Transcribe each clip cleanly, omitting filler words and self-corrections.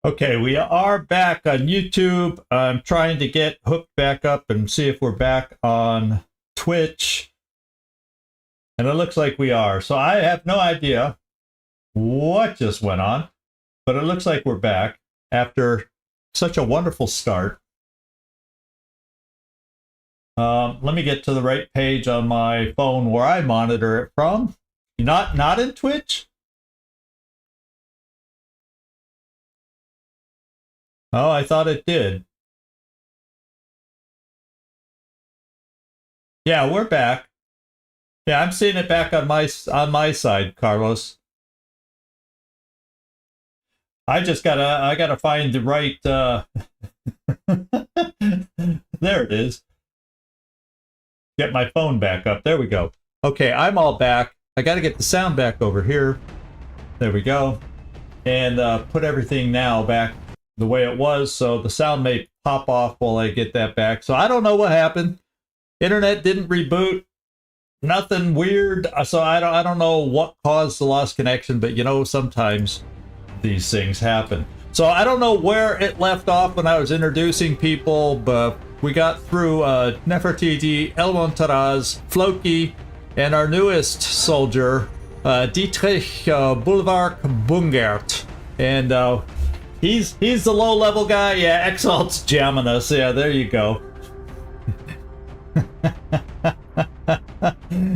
Okay, we are back on YouTube. I'm trying to get hooked back up and see if we're back on Twitch. And it looks like we are. So I have no idea what just went on, but it looks like we're back after such a wonderful start. Let me get to the right page on my phone where I monitor it from. Not in Twitch? Oh, I thought it did. Yeah, we're back. Yeah, I'm seeing it back on my side, Carlos. I gotta find the right there it is. Get my phone back up. There we go. Okay, I'm all back. I gotta get the sound back over here. There we go. And put everything now back the way it was, so the sound may pop off while I get that back. So I don't know what happened. Internet didn't reboot. Nothing weird. So I don't know what caused the lost connection, but you know, sometimes these things happen. So I don't know where it left off when I was introducing people, but we got through Nefertiti, Elmontaraz, Floki, and our newest soldier, Dietrich Boulevard Bungert. And he's the low-level guy. Yeah, Exalt's jamming us. Yeah, there you go.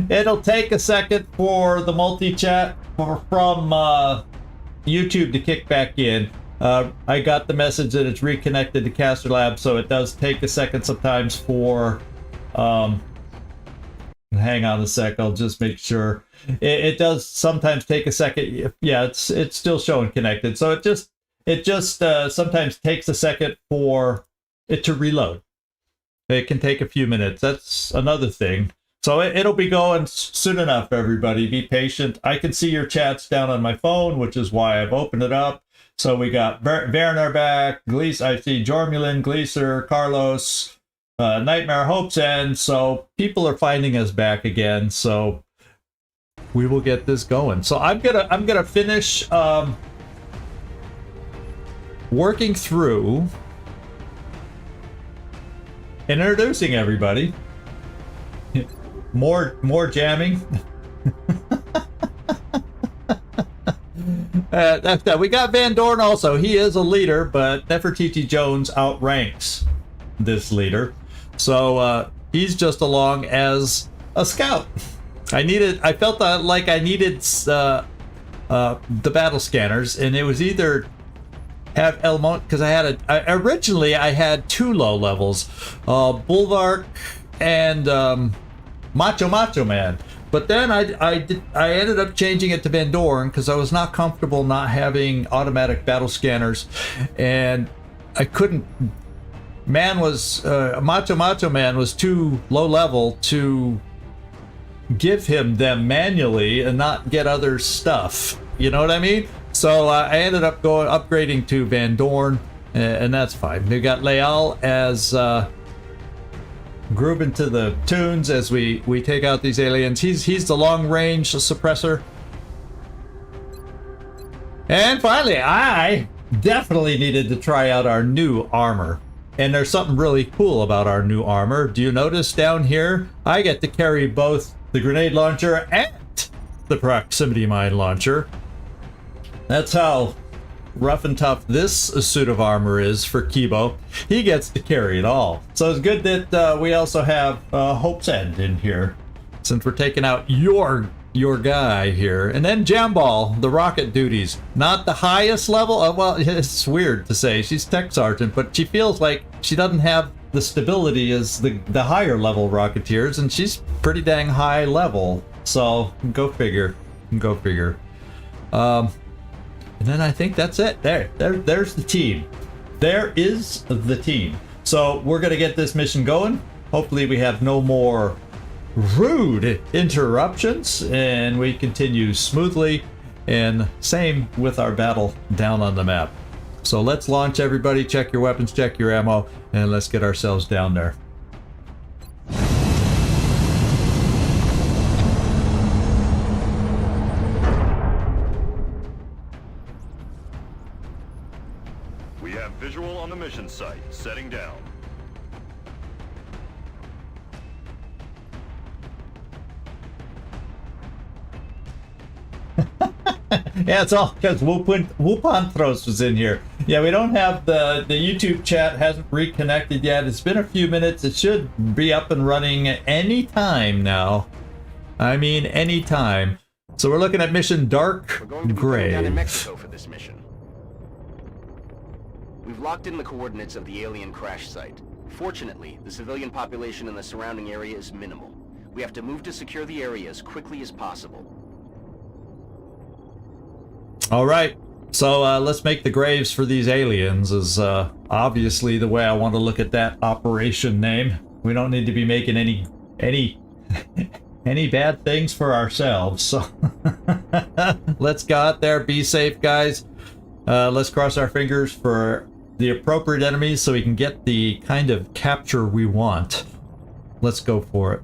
It'll take a second for the multi-chat from YouTube to kick back in. I got the message that it's reconnected to Caster Lab, so it does take a second sometimes for... hang on a sec, I'll just make sure. It does sometimes take a second. Yeah, it's still showing connected. So it just sometimes takes a second for it to reload. It can take a few minutes. That's another thing. So it'll be going soon enough, everybody. Be patient. I can see your chats down on my phone, which is why I've opened it up. So we got Werner back, Glees, I see Jormulin, Gleeser, Carlos, Nightmare Hopes End. So people are finding us back again. So we will get this going. So I'm gonna finish working through and introducing everybody. More jamming. We got Van Dorn also. He is a leader, but Nefertiti Jones outranks this leader. So he's just along as a scout. I felt like I needed the battle scanners, and it was either have Elmont, because originally I had two low levels, Bulwark and Macho Man. But then I ended up changing it to Van Dorn because I was not comfortable not having automatic battle scanners, and I couldn't. Macho Man was too low level to give him them manually and not get other stuff. You know what I mean? So I ended up upgrading to Van Dorn, and that's fine. We got Leal as grooving to the tunes as we take out these aliens. He's the long range suppressor. And finally, I definitely needed to try out our new armor. And there's something really cool about our new armor. Do you notice down here, I get to carry both the grenade launcher and the proximity mine launcher. That's how rough and tough this suit of armor is for Kibo. He gets to carry it all. So it's good that we also have Hope's End in here, since we're taking out your guy here. And then Jambal, the rocket duties. Not the highest level. Well, it's weird to say. She's tech sergeant, but she feels like she doesn't have the stability as the higher level Rocketeers, and she's pretty dang high level. So go figure. Go figure. And then I think that's it. There's the team. There is the team. So we're going to get this mission going. Hopefully we have no more rude interruptions, and we continue smoothly. And same with our battle down on the map. So let's launch, everybody. Check your weapons, check your ammo, and let's get ourselves down there. on the mission site, setting down. Yeah, it's all because Whoopantros was in here. Yeah, we don't have the YouTube chat hasn't reconnected yet. It's been a few minutes. It should be up and running any time now. I mean, any time. So we're looking at mission Dark We're going to be Gray. down in Mexico for this mission. We've locked in the coordinates of the alien crash site. Fortunately, the civilian population in the surrounding area is minimal. We have to move to secure the area as quickly as possible. All right, so let's make the graves for these aliens is obviously the way I want to look at that operation name. We don't need to be making any any bad things for ourselves. So let's go out there, be safe, guys. Let's cross our fingers for the appropriate enemies so we can get the kind of capture we want. Let's go for it.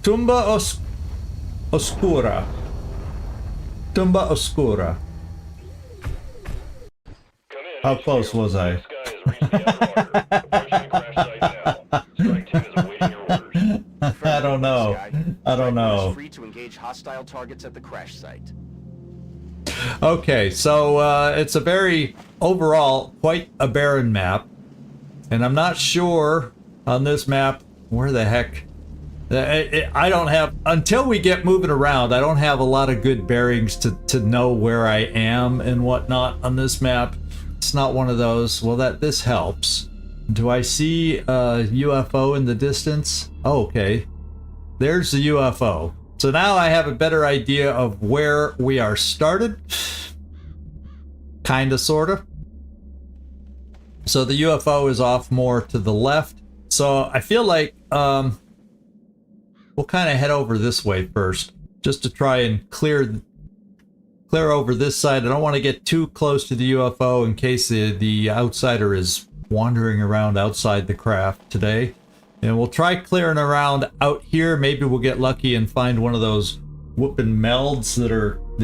Tumba Oscura. Tumba Oscura. How close was I? I don't know. I don't know. Free to engage hostile targets at the crash site. Okay, so it's a very overall quite a barren map, and I'm not sure on this map where the heck. I don't have, until we get moving around, I don't have a lot of good bearings to know where I am and whatnot on this map. It's not one of those. Well, this helps. Do I see a UFO in the distance? Oh, okay. There's the UFO. So now I have a better idea of where we are started. Kinda, sorta. So the UFO is off more to the left. So I feel like, we'll kind of head over this way first, just to try and clear over this side. I don't want to get too close to the UFO in case the outsider is wandering around outside the craft today. And we'll try clearing around out here. Maybe we'll get lucky and find one of those whooping melds that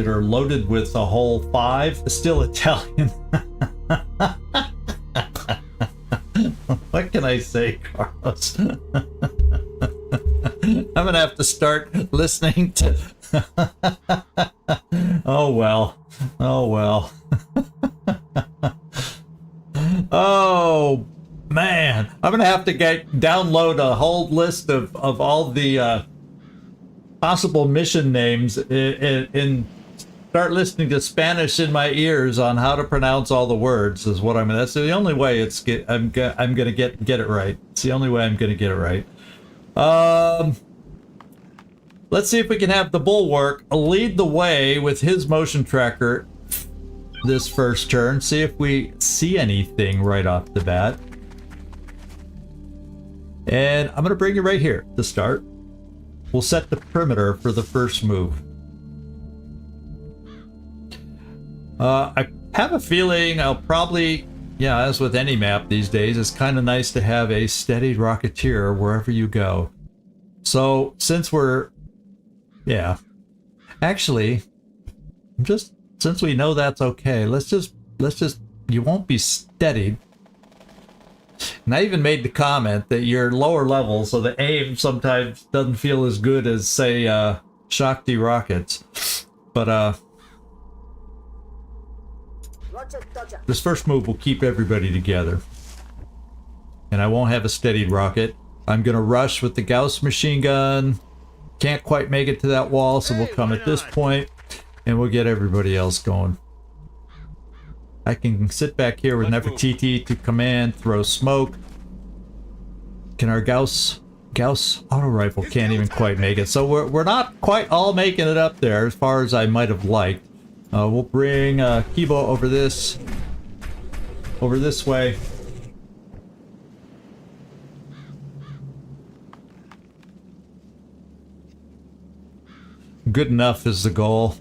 are loaded with a whole 5. Still Italian. What can I say, Carlos? I'm gonna have to start listening to. Oh well. Oh well. Oh man, I'm gonna have to download a whole list of all the possible mission names and start listening to Spanish in my ears on how to pronounce all the words. Is what that's the only way I'm gonna get it right. It's the only way I'm gonna get it right. Let's see if we can have the Bulwark lead the way with his motion tracker this first turn. See if we see anything right off the bat. And I'm gonna bring you right here to start. We'll set the perimeter for the first move. I have a feeling I'll probably, yeah, as with any map these days, it's kind of nice to have a steady Rocketeer wherever you go. So since we're, yeah, actually, since we know that's okay, let's just, you won't be steadied. And I even made the comment that you're lower level, so the aim sometimes doesn't feel as good as, say, Shakti rockets. But, this first move will keep everybody together. And I won't have a steadied rocket. I'm gonna rush with the Gauss machine gun. Can't quite make it to that wall, so we'll come at this point, and we'll get everybody else going. I can sit back here with Nefertiti to command, throw smoke. Can our Gauss auto rifle can't even quite make it. So we're not quite all making it up there as far as I might have liked. We'll bring Kibo over this way. Good enough is the goal.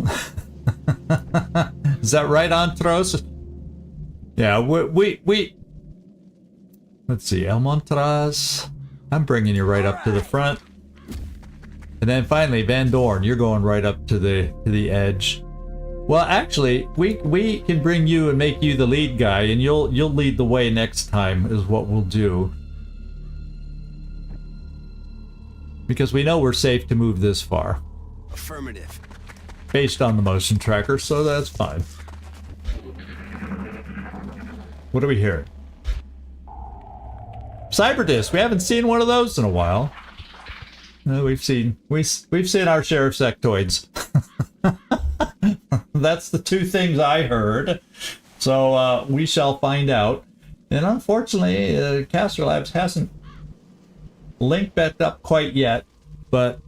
Is that right, Antros? Yeah, we let's see, El Montraz. I'm bringing you right up to the front. And then finally, Van Dorn, you're going right up to the edge. Well, actually, we can bring you and make you the lead guy, and you'll lead the way next time is what we'll do. Because we know we're safe to move this far. Affirmative. Based on the motion tracker, so that's fine. What are we hearing? Cyberdisk. We haven't seen one of those in a while. No, we've seen our share of sectoids. That's the two things I heard. So we shall find out. And unfortunately, Caster Labs hasn't linked back up quite yet, but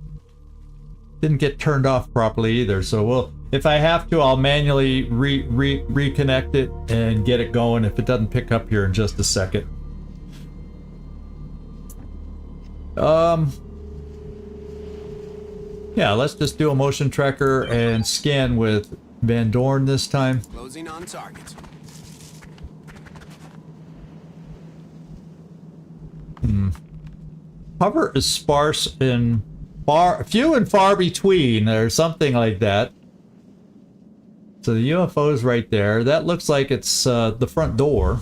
didn't get turned off properly either. So we'll, if I have to, I'll manually reconnect it and get it going if it doesn't pick up here in just a second. Yeah, let's just do a motion tracker and scan with Van Dorn this time. Closing on target. Cover is sparse and few and far between, or something like that. So the UFO is right there. That looks like it's the front door.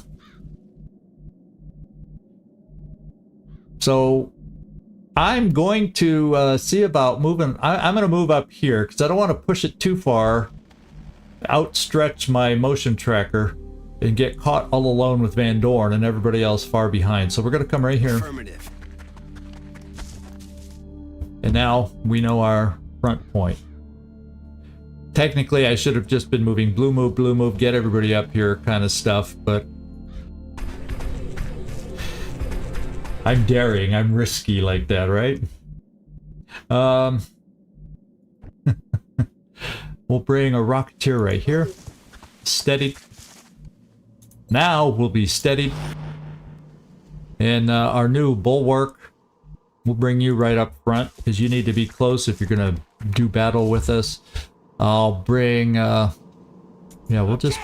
So I'm going to see about moving. I'm going to move up here because I don't want to push it too far, outstretch my motion tracker, and get caught all alone with Van Dorn and everybody else far behind. So we're going to come right here. Affirmative. And now we know our front point. Technically, I should have just been moving blue move, get everybody up here kind of stuff, but I'm daring, I'm risky like that, right? We'll bring a Rocketeer right here. Steadied. Now we'll be steadied. And our new Bulwark, we'll bring you right up front because you need to be close if you're going to do battle with us. I'll bring, yeah, we'll just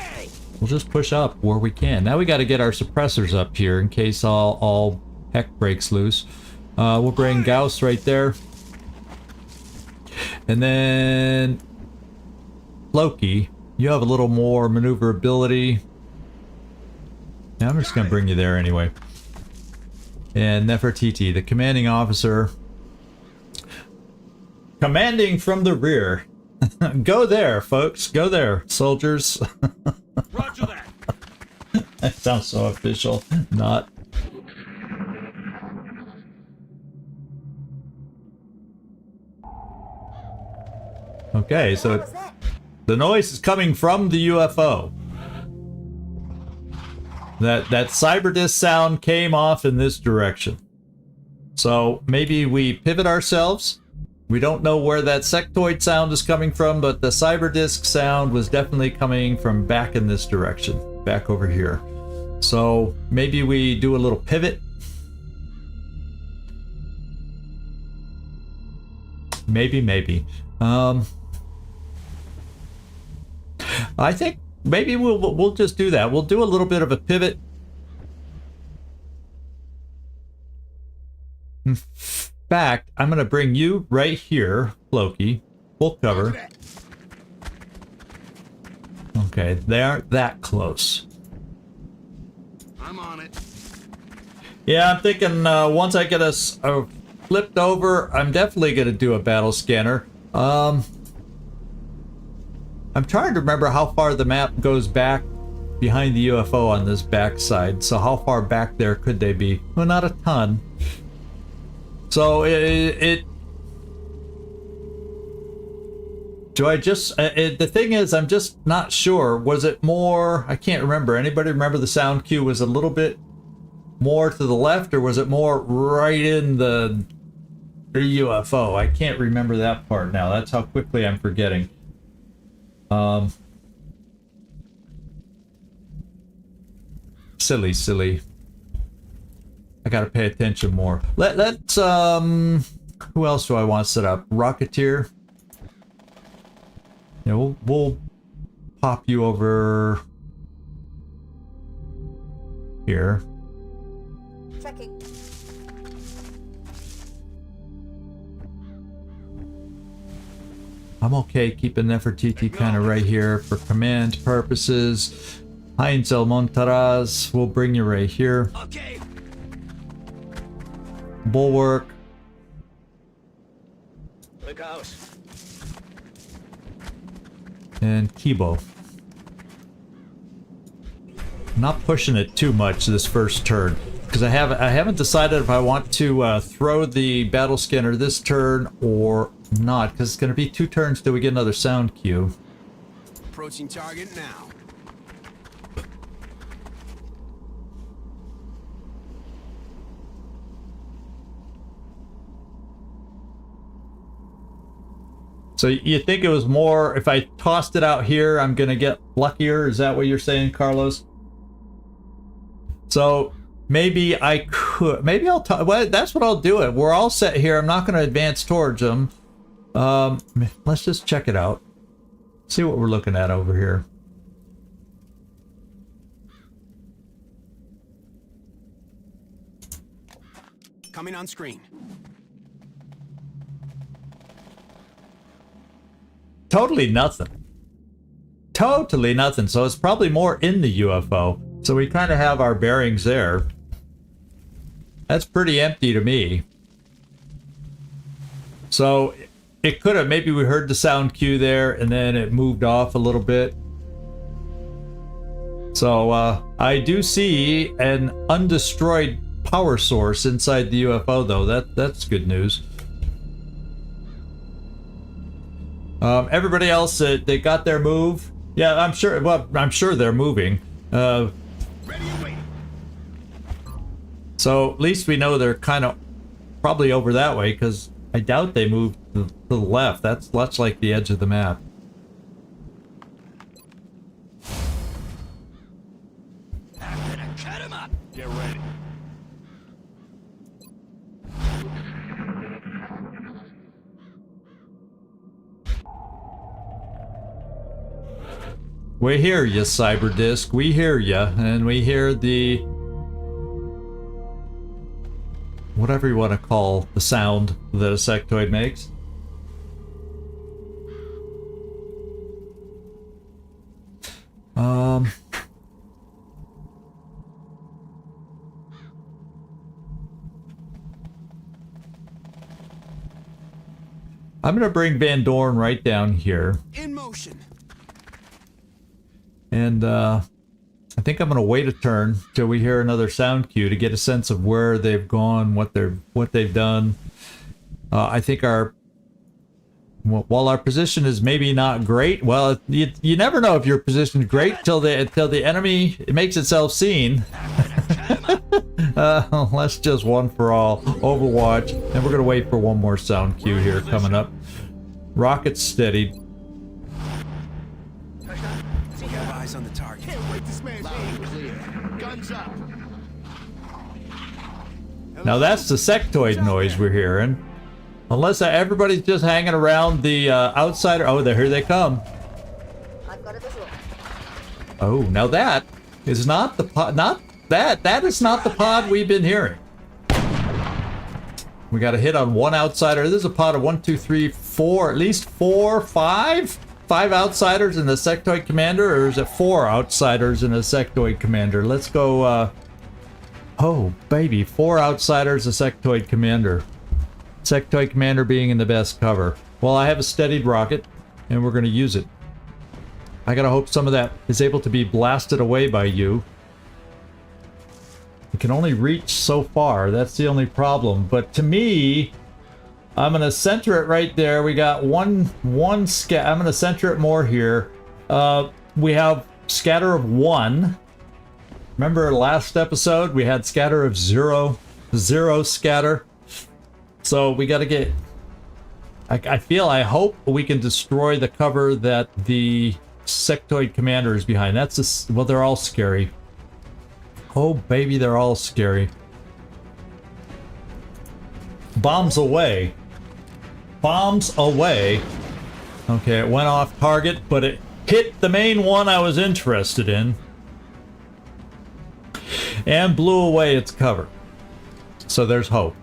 push up where we can. Now we got to get our suppressors up here in case all heck breaks loose. We'll bring Gauss right there. And then Loki, you have a little more maneuverability. Now I'm just going to bring you there anyway. And Nefertiti, the commanding officer. Commanding from the rear. Go there, folks. Go there, soldiers. Roger that. That sounds so official. Not. Okay, so the noise is coming from the UFO. That cyberdisk sound came off in this direction. So maybe we pivot ourselves. We don't know where that sectoid sound is coming from, but the cyberdisk sound was definitely coming from back in this direction, back over here. So maybe we do a little pivot. Maybe. I think maybe we'll just do that. We'll do a little bit of a pivot. In fact, I'm going to bring you right here, Loki. Full cover. Okay, they aren't that close. I'm on it. Yeah, I'm thinking once I get us flipped over, I'm definitely going to do a battle scanner. I'm trying to remember how far the map goes back behind the UFO on this back side. So how far back there could they be? Well, not a ton. So the thing is, I'm just not sure. Was it more, I can't remember. Anybody remember the sound cue was a little bit more to the left, or was it more right in the UFO? I can't remember that part now. That's how quickly I'm forgetting. Silly. I gotta pay attention more. Let's who else do I want set up? Rocketeer. Yeah, we'll pop you over here. Checking. I'm okay keeping Nefertiti kind of right here for command purposes. Heinz El Montaraz, we'll bring you right here. Okay. Bulwark. Look out. And Kibo. Not pushing it too much this first turn because I haven't decided if I want to throw the battle scanner this turn or not, because it's going to be 2 turns till we get another sound cue. Approaching target now. So you think it was more if I tossed it out here, I'm going to get luckier? Is that what you're saying, Carlos? So maybe I could, maybe I'll, well, that's what I'll do it. We're all set here. I'm not going to advance towards them. Let's just check it out. See what we're looking at over here. Coming on screen. Totally nothing. Totally nothing. So it's probably more in the UFO. So we kind of have our bearings there. That's pretty empty to me. So it could have, maybe we heard the sound cue there and then it moved off a little bit. So I do see an undestroyed power source inside the UFO though. That's good news. Everybody else, they got their move. Yeah, I'm sure. Well, I'm sure they're moving. Ready and waiting. So at least we know they're kind of probably over that way, because I doubt they moved to the left. That's like the edge of the map. I'm gonna cut him up. Get ready. We hear you, Cyberdisk. We hear you, and we hear the whatever you want to call the sound that a sectoid makes. I'm gonna bring Van Dorn right down here. In motion. And I think I'm gonna wait a turn till we hear another sound cue to get a sense of where they've gone, what they've done. I think while our position is maybe not great, well, you never know if your position is great till the enemy makes itself seen. Let's just one for all Overwatch, and we're gonna wait for one more sound cue here coming up. Rockets steadied. Eyes on the target. Can't wait to smash it. Guns up. Now that's the sectoid noise we're hearing. Unless everybody's just hanging around the outsider. Oh, here they come. I've got a visual. Oh, now that is not the pod. That is not the pod we've been hearing. We got a hit on one outsider. This is a pod of 1, 2, 3, 4, at least 4, 5. 5 outsiders and a sectoid commander, or is it 4 outsiders and a sectoid commander? Let's go. Oh, baby, 4 outsiders, a sectoid commander. Sectoid commander being in the best cover. Well, I have a steadied rocket, and we're going to use it. I gotta hope some of that is able to be blasted away by you. It can only reach so far. That's the only problem. But to me, I'm gonna center it right there. We got one scat. I'm gonna center it more here. We have scatter of 1. Remember last episode we had scatter of 0 scatter. So we got to get. I hope we can destroy the cover that the sectoid commander is behind. That's well, they're all scary. Oh baby, they're all scary. Bombs away. Bombs away. Okay, it went off target, but it hit the main one I was interested in. And blew away its cover. So there's hope.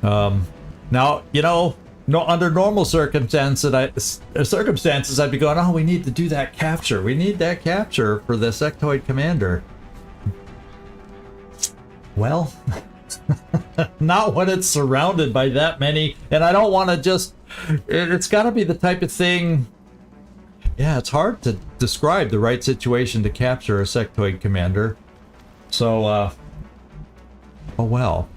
Now, you know, no, under normal circumstances, I'd be going, oh, we need to do that capture. We need that capture for the sectoid commander. Well, not when it's surrounded by that many, and I don't want to just... It's got to be the type of thing... Yeah, it's hard to describe the right situation to capture a sectoid commander. So, oh well.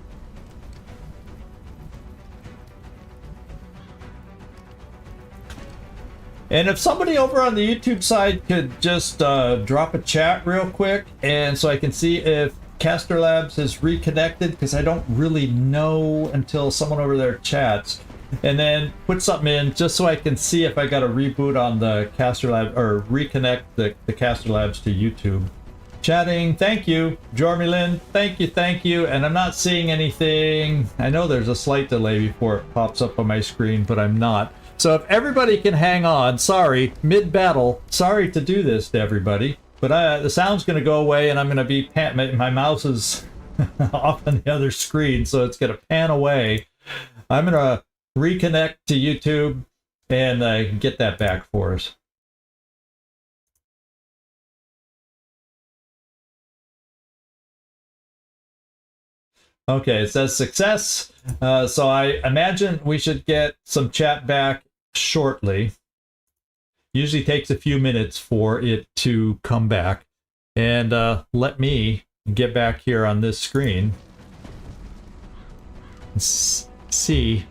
And if somebody over on the YouTube side could just drop a chat real quick, and so I can see if Caster Labs is reconnected, because I don't really know until someone over there chats, and then put something in just so I can see if I got a reboot on the Caster Lab, or reconnect the Caster Labs to YouTube. Chatting, thank you. Jormilin, thank you. And I'm not seeing anything. I know there's a slight delay before it pops up on my screen, but I'm not. So if everybody can hang on, sorry, mid-battle, sorry to do this to everybody, but the sound's going to go away and I'm going to be my mouse is off on the other screen, so it's going to pan away. I'm going to reconnect to YouTube and get that back for us. Okay, it says success. So I imagine we should get some chat back shortly. Usually takes a few minutes for it to come back. And let me get back here on this screen and see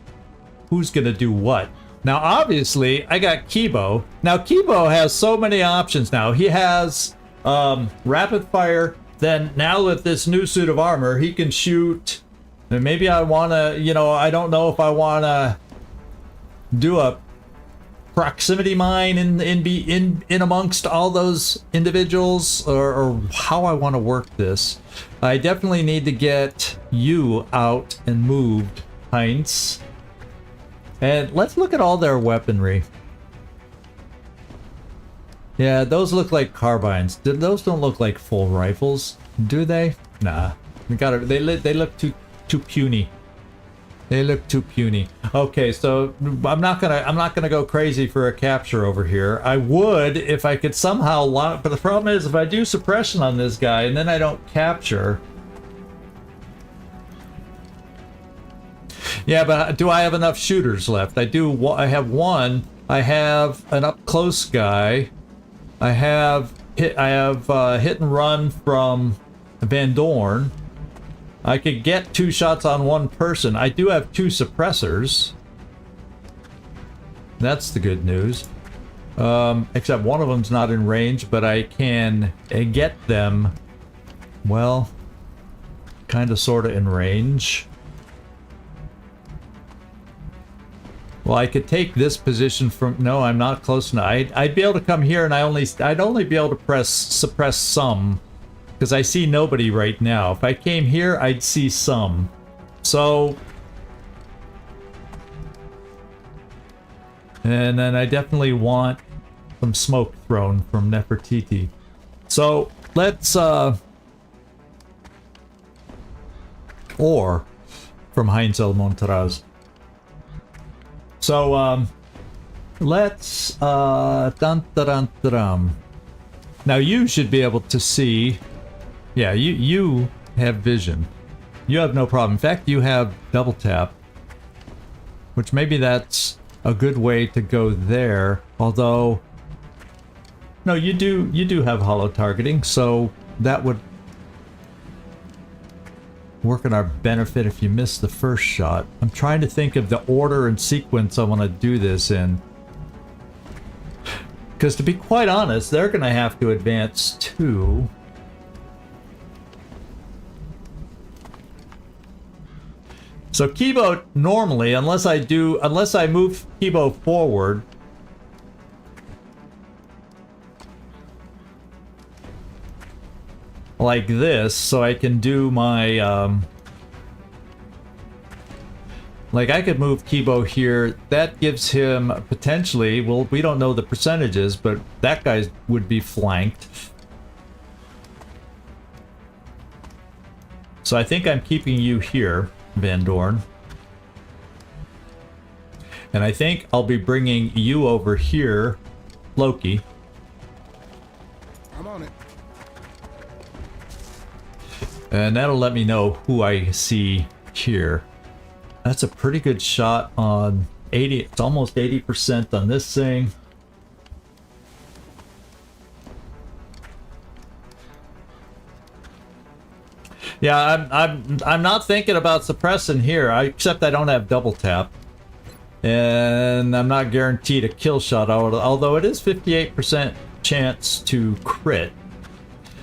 who's going to do what. Now, obviously, I got Kibo. Now, Kibo has so many options now. He has rapid fire. Then now with this new suit of armor, he can shoot. And maybe I want to, you know, I don't know if I want to do a proximity mine in amongst all those individuals, or how I want to work this. I definitely need to get you out and moved, Heinz. And let's look at all their weaponry. Yeah, those look like carbines. Those don't look like full rifles, do they? Nah, they look too puny. They look too puny. Okay, so I'm not gonna go crazy for a capture over here. I would if I could somehow lock, but the problem is if I do suppression on this guy and then I don't capture. Yeah, but do I have enough shooters left? I do. I have one. I have an up close guy. I have hit and run from Van Dorn. I could get 2 shots on one person. I do have 2 suppressors. That's the good news. Except one of them's not in range, but I can get them, well, kind of sort of in range. Well, I could take this position from... No, I'm not close enough. I'd be able to come here and I'd only be able to suppress some. Because I see nobody right now. If I came here, I'd see some. So... And then I definitely want some smoke thrown from Nefertiti. So, let's... Or from Heinz El Montaraz. So, let's, Now you should be able to see, yeah, you have vision. You have no problem. In fact, you have double tap, which maybe that's a good way to go there. Although, no, you do have hollow targeting, so that would work in our benefit if you miss the first shot. I'm trying to think of the order and sequence I want to do this in. Because to be quite honest, they're going to have to advance too. So Kibo normally, unless I move Kibo forward, like this, so I can do my, like I could move Kibo here. That gives him potentially, well, we don't know the percentages, but that guy would be flanked. So I think I'm keeping you here, Van Dorn. And I think I'll be bringing you over here, Loki. I'm on it. And that'll let me know who I see here. That's a pretty good shot on 80. It's almost 80% on this thing. Yeah, I'm not thinking about suppressing here. Except I don't have double tap. And I'm not guaranteed a kill shot, although it is 58% chance to crit.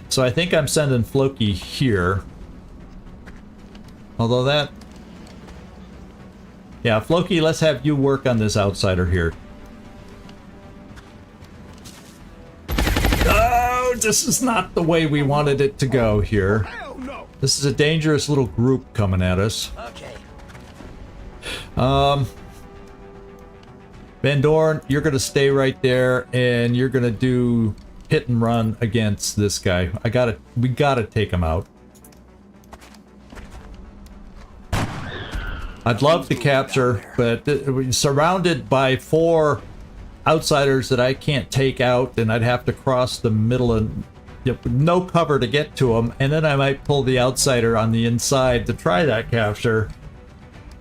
So I think I'm sending Floki here. Although that... Yeah, Floki, let's have you work on this outsider here. Oh, this is not the way we wanted it to go here. Hell no. This is a dangerous little group coming at us. Okay. Van Dorn, you're going to stay right there, and you're going to do hit and run against this guy. We gotta take him out. I'd love to capture, but we're surrounded by 4 outsiders that I can't take out, and I'd have to cross the middle and no cover to get to them, and then I might pull the outsider on the inside to try that capture.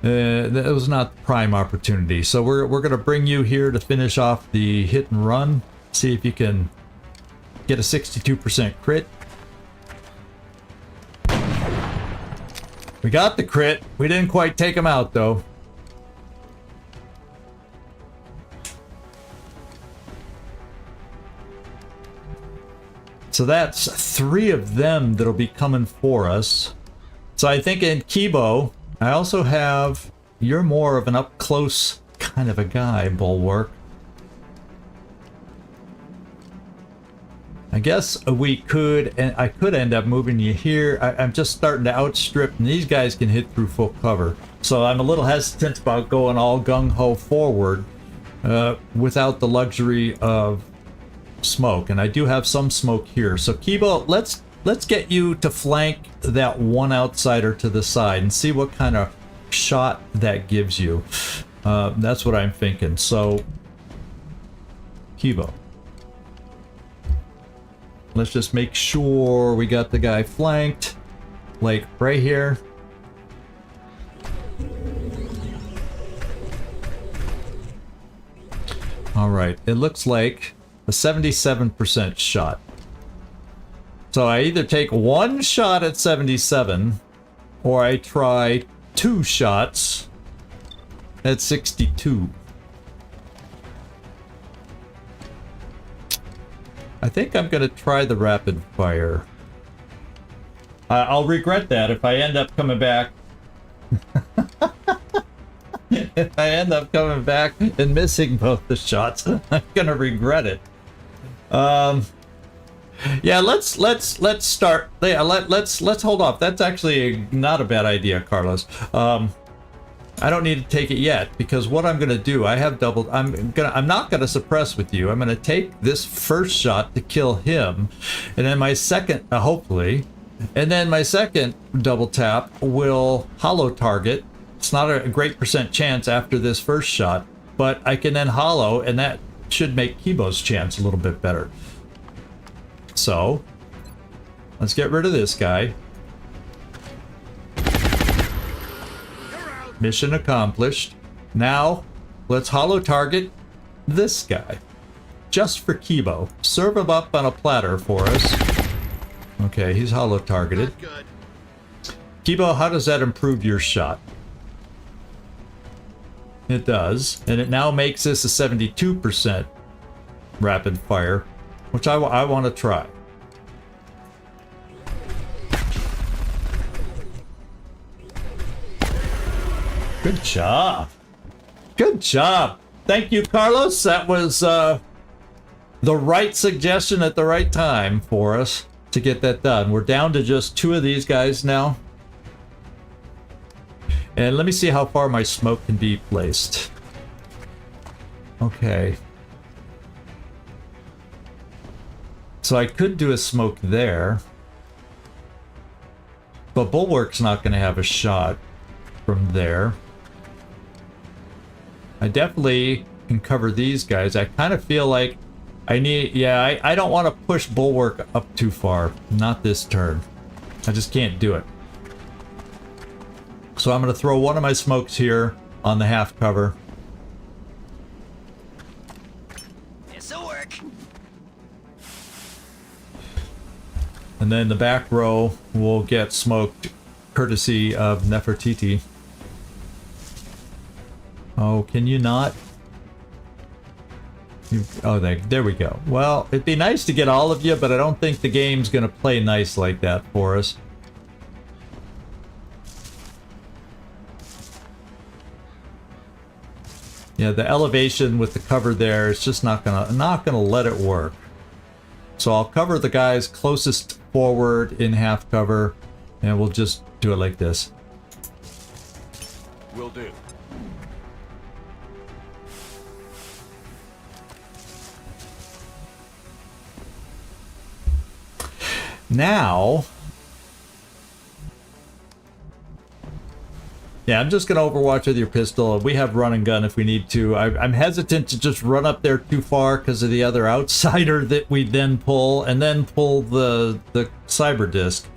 That was not the prime opportunity, so we're gonna bring you here to finish off the hit and run. See if you can get a 62% crit. We got the crit. We didn't quite take him out though. So that's 3 of them that'll be coming for us. So I think in Kibo, I also have, you're more of an up close kind of a guy, Bulwark. I guess we could, and I could end up moving you here. I'm just starting to outstrip, and these guys can hit through full cover. So I'm a little hesitant about going all gung-ho forward without the luxury of smoke. And I do have some smoke here. So Kibo, let's get you to flank that one outsider to the side and see what kind of shot that gives you. That's what I'm thinking. So Kibo, let's just make sure we got the guy flanked, like right here. All right, it looks like a 77% shot. So I either take 1 shot at 77, or I try 2 shots at 62. I think I'm going to try the rapid fire. I'll regret that if I end up coming back. If I end up coming back and missing both the shots, I'm going to regret it. Yeah, let's start. Yeah, let's hold off. That's actually not a bad idea, Carlos. I don't need to take it yet, because what I'm gonna do, I have doubled. I'm not gonna suppress with you. I'm gonna take this first shot to kill him, and then my second, hopefully, and then my second double tap will hollow target. It's not a great % chance after this first shot, but I can then hollow, and that should make Kibo's chance a little bit better. So let's get rid of this guy. Mission accomplished. Now, let's hollow target this guy. Just for Kibo. Serve him up on a platter for us. Okay, he's hollow targeted. Good. Kibo, how does that improve your shot? It does. And it now makes this a 72% rapid fire, which I want to try. Good job. Good job. Thank you, Carlos. That was the right suggestion at the right time for us to get that done. We're down to just 2 of these guys now. And let me see how far my smoke can be placed. Okay. So I could do a smoke there. But Bulwark's not going to have a shot from there. I definitely can cover these guys. I kind of feel like I need... Yeah, I don't want to push Bulwark up too far. Not this turn. I just can't do it. So I'm going to throw one of my smokes here on the half cover. This'll work. And then the back row will get smoked courtesy of Nefertiti. Oh, can you not? Oh, there we go. Well, it'd be nice to get all of you, but I don't think the game's going to play nice like that for us. Yeah, the elevation with the cover there is just not gonna let it work. So I'll cover the guys closest forward in half cover, and we'll just do it like this. Will do. Now, yeah, I'm just gonna Overwatch with your pistol. We have run and gun if we need to. I'm hesitant to just run up there too far because of the other outsider that we then pull, and then pull the cyber disc.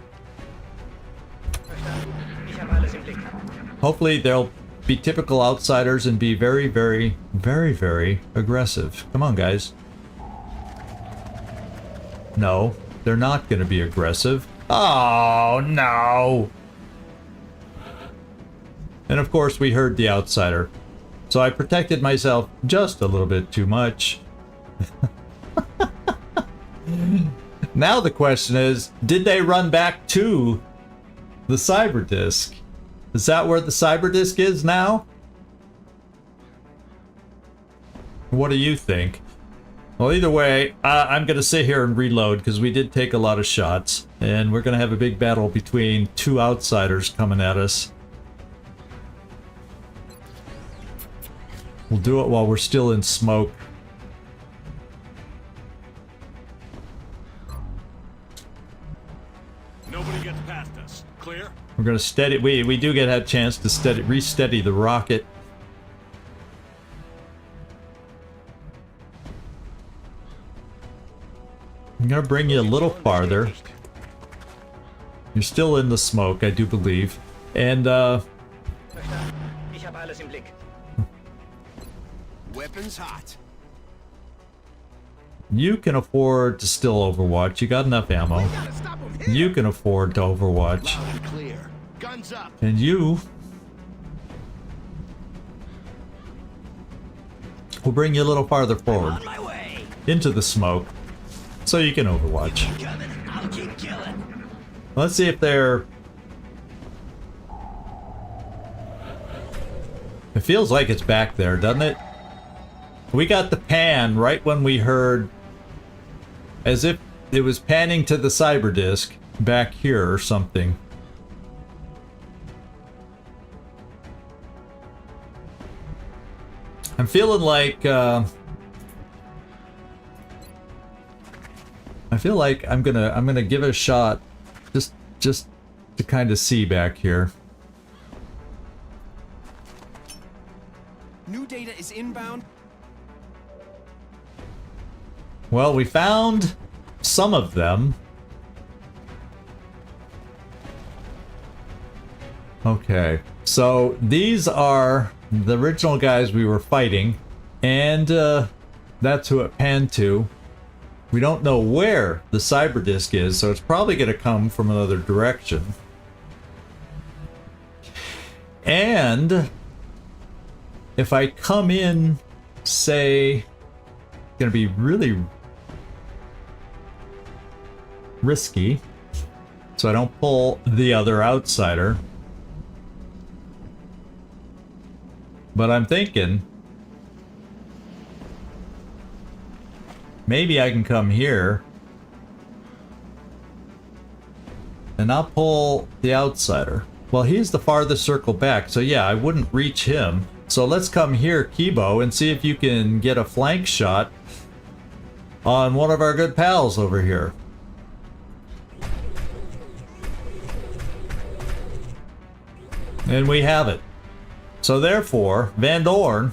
Hopefully they'll be typical outsiders and be very, very, very, very aggressive. Come on, guys. No, they're not going to be aggressive. Oh, no. And of course we heard the outsider. So I protected myself just a little bit too much. Now the question is, did they run back to the cyber disk? Is that where the cyber disk is now? What do you think? Well, either way, I'm going to sit here and reload because we did take a lot of shots. And we're going to have a big battle between two outsiders coming at us. We'll do it while we're still in smoke. Nobody gets past us. Clear? We're going to steady... We do get a chance to re-steady the rocket. I'm going to bring you a little farther. You're still in the smoke, I do believe. And, Weapons hot. you can afford to still Overwatch. You got enough ammo. Gotta stop 'em here. You can afford to Overwatch. Loud and clear. Guns up. And you... will bring you a little farther forward. On my way. Into the smoke. So you can Overwatch. Coming. I'll keep killing. Let's see if they're... It feels like it's back there, doesn't it? We got the pan right when we heard... as if it was panning to the cyber disk back here or something. I'm feeling like... I feel like I'm gonna give it a shot, just to kind of see back here. New data is inbound. Well, we found some of them. Okay, so these are the original guys we were fighting, and that's who it panned to. We don't know where the cyber disk is, so it's probably going to come from another direction. And if I come in, say, it's going to be really risky, so I don't pull the other outsider. But I'm thinking maybe I can come here and I'll pull the outsider. Well, he's the farthest circle back, so yeah, I wouldn't reach him. So let's come here, Kibo, and see if you can get a flank shot on one of our good pals over here. And we have it. So therefore, Van Dorn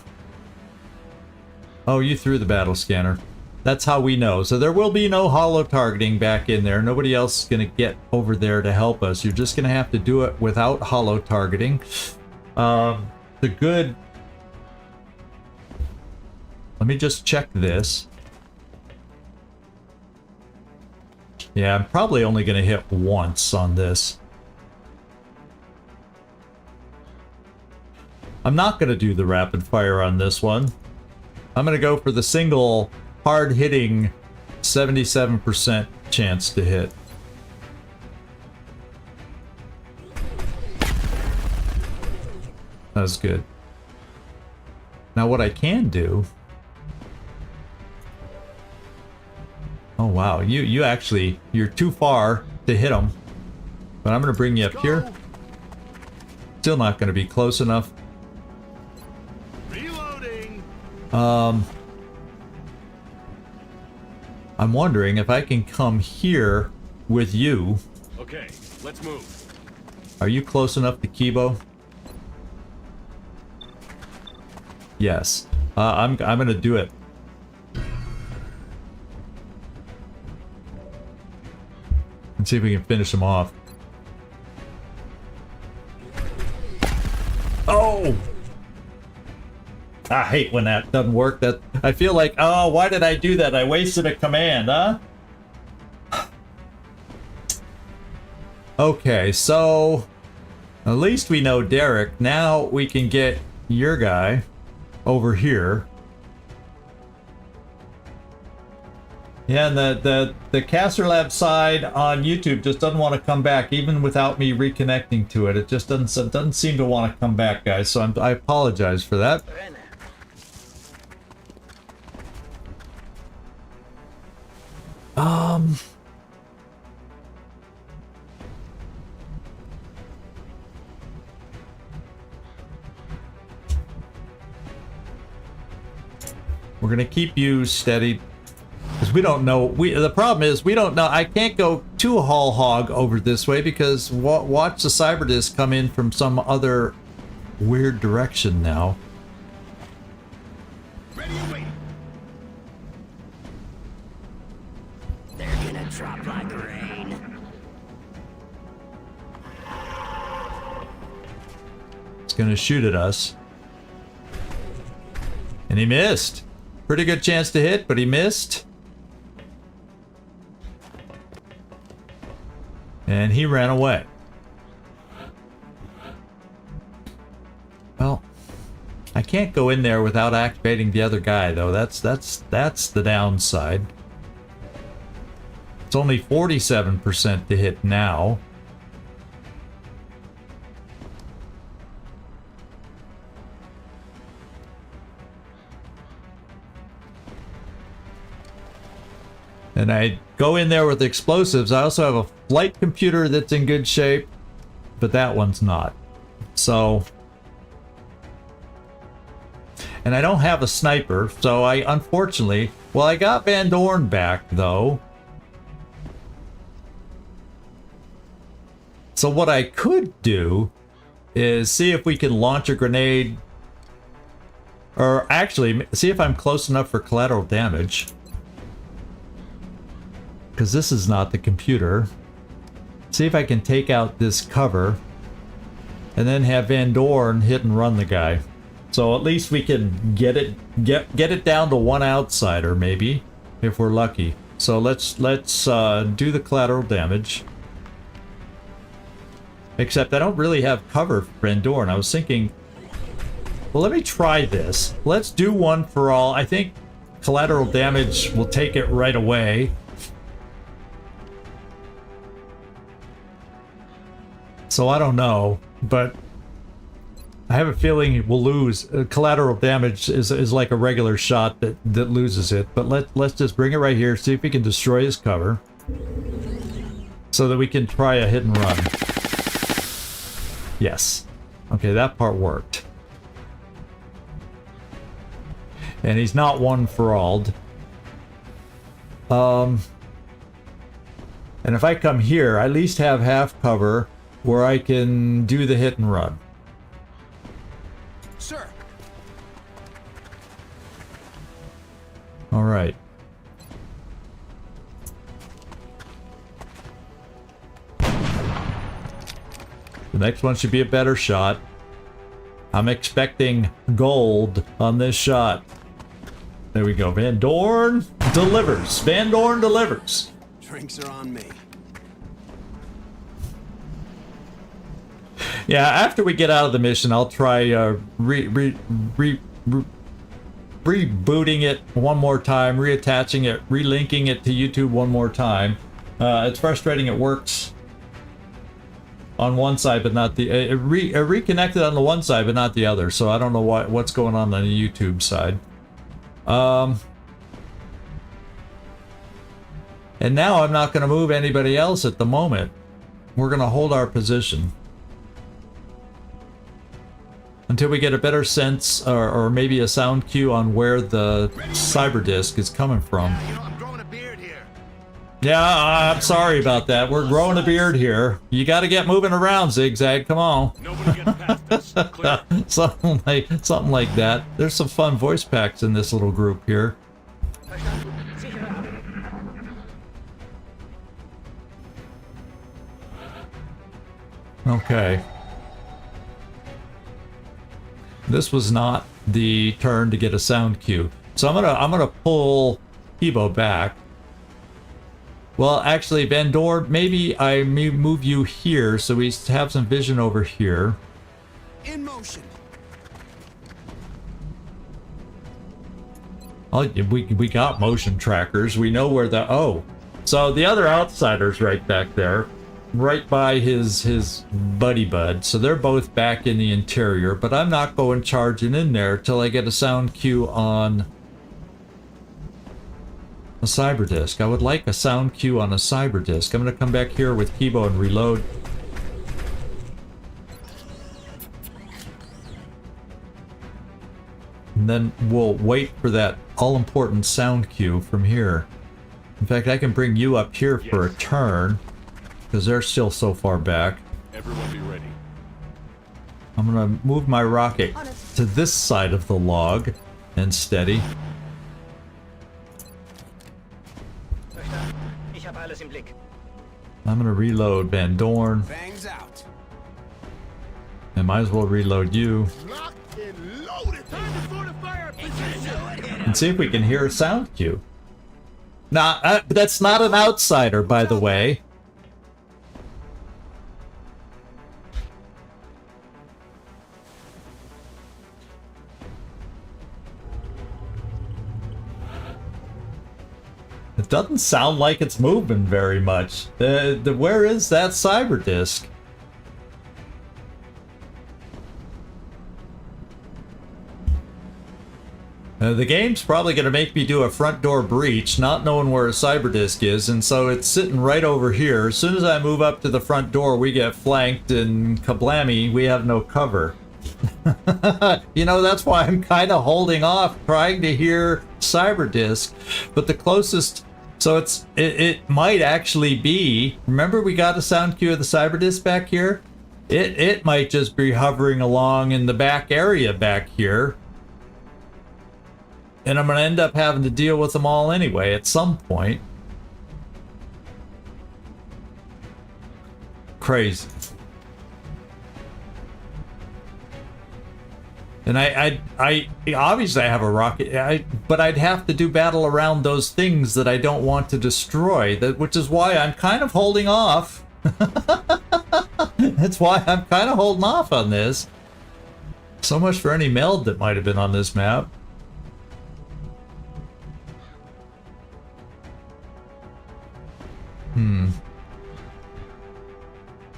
Oh, you threw the battle scanner. That's how we know. So there will be no holo targeting back in there. Nobody else is going to get over there to help us. You're just going to have to do it without holo targeting. The good... Let me just check this. Yeah, I'm probably only going to hit once on this. I'm not going to do the rapid fire on this one. I'm going to go for the single hard-hitting 77% chance to hit. That's good. Now what I can do... Oh wow, you actually, you're too far to hit them. But I'm going to bring you up here. Still not going to be close enough. Reloading. I'm wondering if I can come here with you. Okay, let's move. Are you close enough to Kibo? Yes. I'm gonna do it. Let's see if we can finish him off. Oh! I hate when that doesn't work. That I feel like, oh, why did I do that? I wasted a command, huh? Okay, so at least we know Derek. Now we can get your guy over here. Yeah, and the Caster Lab side on YouTube just doesn't want to come back, even without me reconnecting to it. It just doesn't seem to want to come back, guys. So I apologize for that. We're gonna keep you steady because we don't know. The problem is we don't know. I can't go too whole hog over this way because watch the cyber disc come in from some other weird direction now. Ready and waiting. They're gonna drop like rain. It's gonna shoot at us, and he missed. Pretty good chance to hit, but he missed. And he ran away. Well, I can't go in there without activating the other guy, though. That's the downside. It's only 47% to hit now. And I go in there with explosives. I also have a flight computer that's in good shape, but that one's not. So, and I don't have a sniper, so I unfortunately, well, I got Van Dorn back though. So what I could do is see if we can launch a grenade, or actually see if I'm close enough for collateral damage. Because this is not the computer. See if I can take out this cover and then have Van Dorn hit and run the guy. So at least we can get it down to one outsider maybe if we're lucky. So let's do the collateral damage. Except I don't really have cover for Van Dorn. I was thinking, well, let me try this. Let's do one for all. I think collateral damage will take it right away. So I don't know, but I have a feeling we'll lose. Collateral damage is like a regular shot that loses it. But let's just bring it right here, see if we can destroy his cover, so that we can try a hit and run. Yes. Okay, that part worked. And he's not one for all. And if I come here, I at least have half cover where I can do the hit and run. Sir. All right. The next one should be a better shot. I'm expecting gold on this shot. There we go. Van Dorn delivers. Van Dorn delivers. Drinks are on me. Yeah, after we get out of the mission, I'll try rebooting it one more time, reattaching it, relinking it to YouTube one more time. It's frustrating. It works on one side, but not the it reconnected on the one side, but not the other. So I don't know what's going on the YouTube side. And now I'm not going to move anybody else at the moment. We're going to hold our position until we get a better sense, or maybe a sound cue on where the cyber disk is coming from. You know, I'm growing a beard here. Yeah, I'm sorry about that. We're growing a beard here. You got to get moving around, Zigzag. Come on. Nobody gets past us. Clear. something like that. There's some fun voice packs in this little group here. Okay. This was not the turn to get a sound cue. So I'm gonna pull Hebo back. Well, actually, Van Dorn, maybe I may move you here so we have some vision over here. In motion. Oh, we got motion trackers. We know where the so the other outsider's right back there, right by his buddy bud. So they're both back in the interior, but I'm not going charging in there till I get a sound cue on a cyber disk. I would like a sound cue on a cyber disk. I'm going to come back here with Kibo and reload. And then we'll wait for that all-important sound cue from here. In fact, I can bring you up here for a turn, because they're still so far back. Everyone be ready. I'm going to move my rocket to this side of the log and steady. I'm going to reload Van Dorn. Bangs out. I might as well reload you. Locked and loaded. Time to fortify our position. And see if we can hear a sound cue. Nah, that's not an outsider, by the way. It doesn't sound like it's moving very much. Where is that cyber disk? The game's probably going to make me do a front door breach, not knowing where a cyber disk is, and so it's sitting right over here. As soon as I move up to the front door, we get flanked, and kablammy, we have no cover. You know, that's why I'm kind of holding off trying to hear cyber disk. But the closest, so it might actually be, remember we got a sound cue of the cyber disk back here? It might just be hovering along in the back area back here. And I'm going to end up having to deal with them all anyway at some point. Crazy. And I obviously I have a rocket, but I'd have to do battle around those things that I don't want to destroy, which is why I'm kind of holding off. That's why I'm kind of holding off on this. So much for any meld that might have been on this map.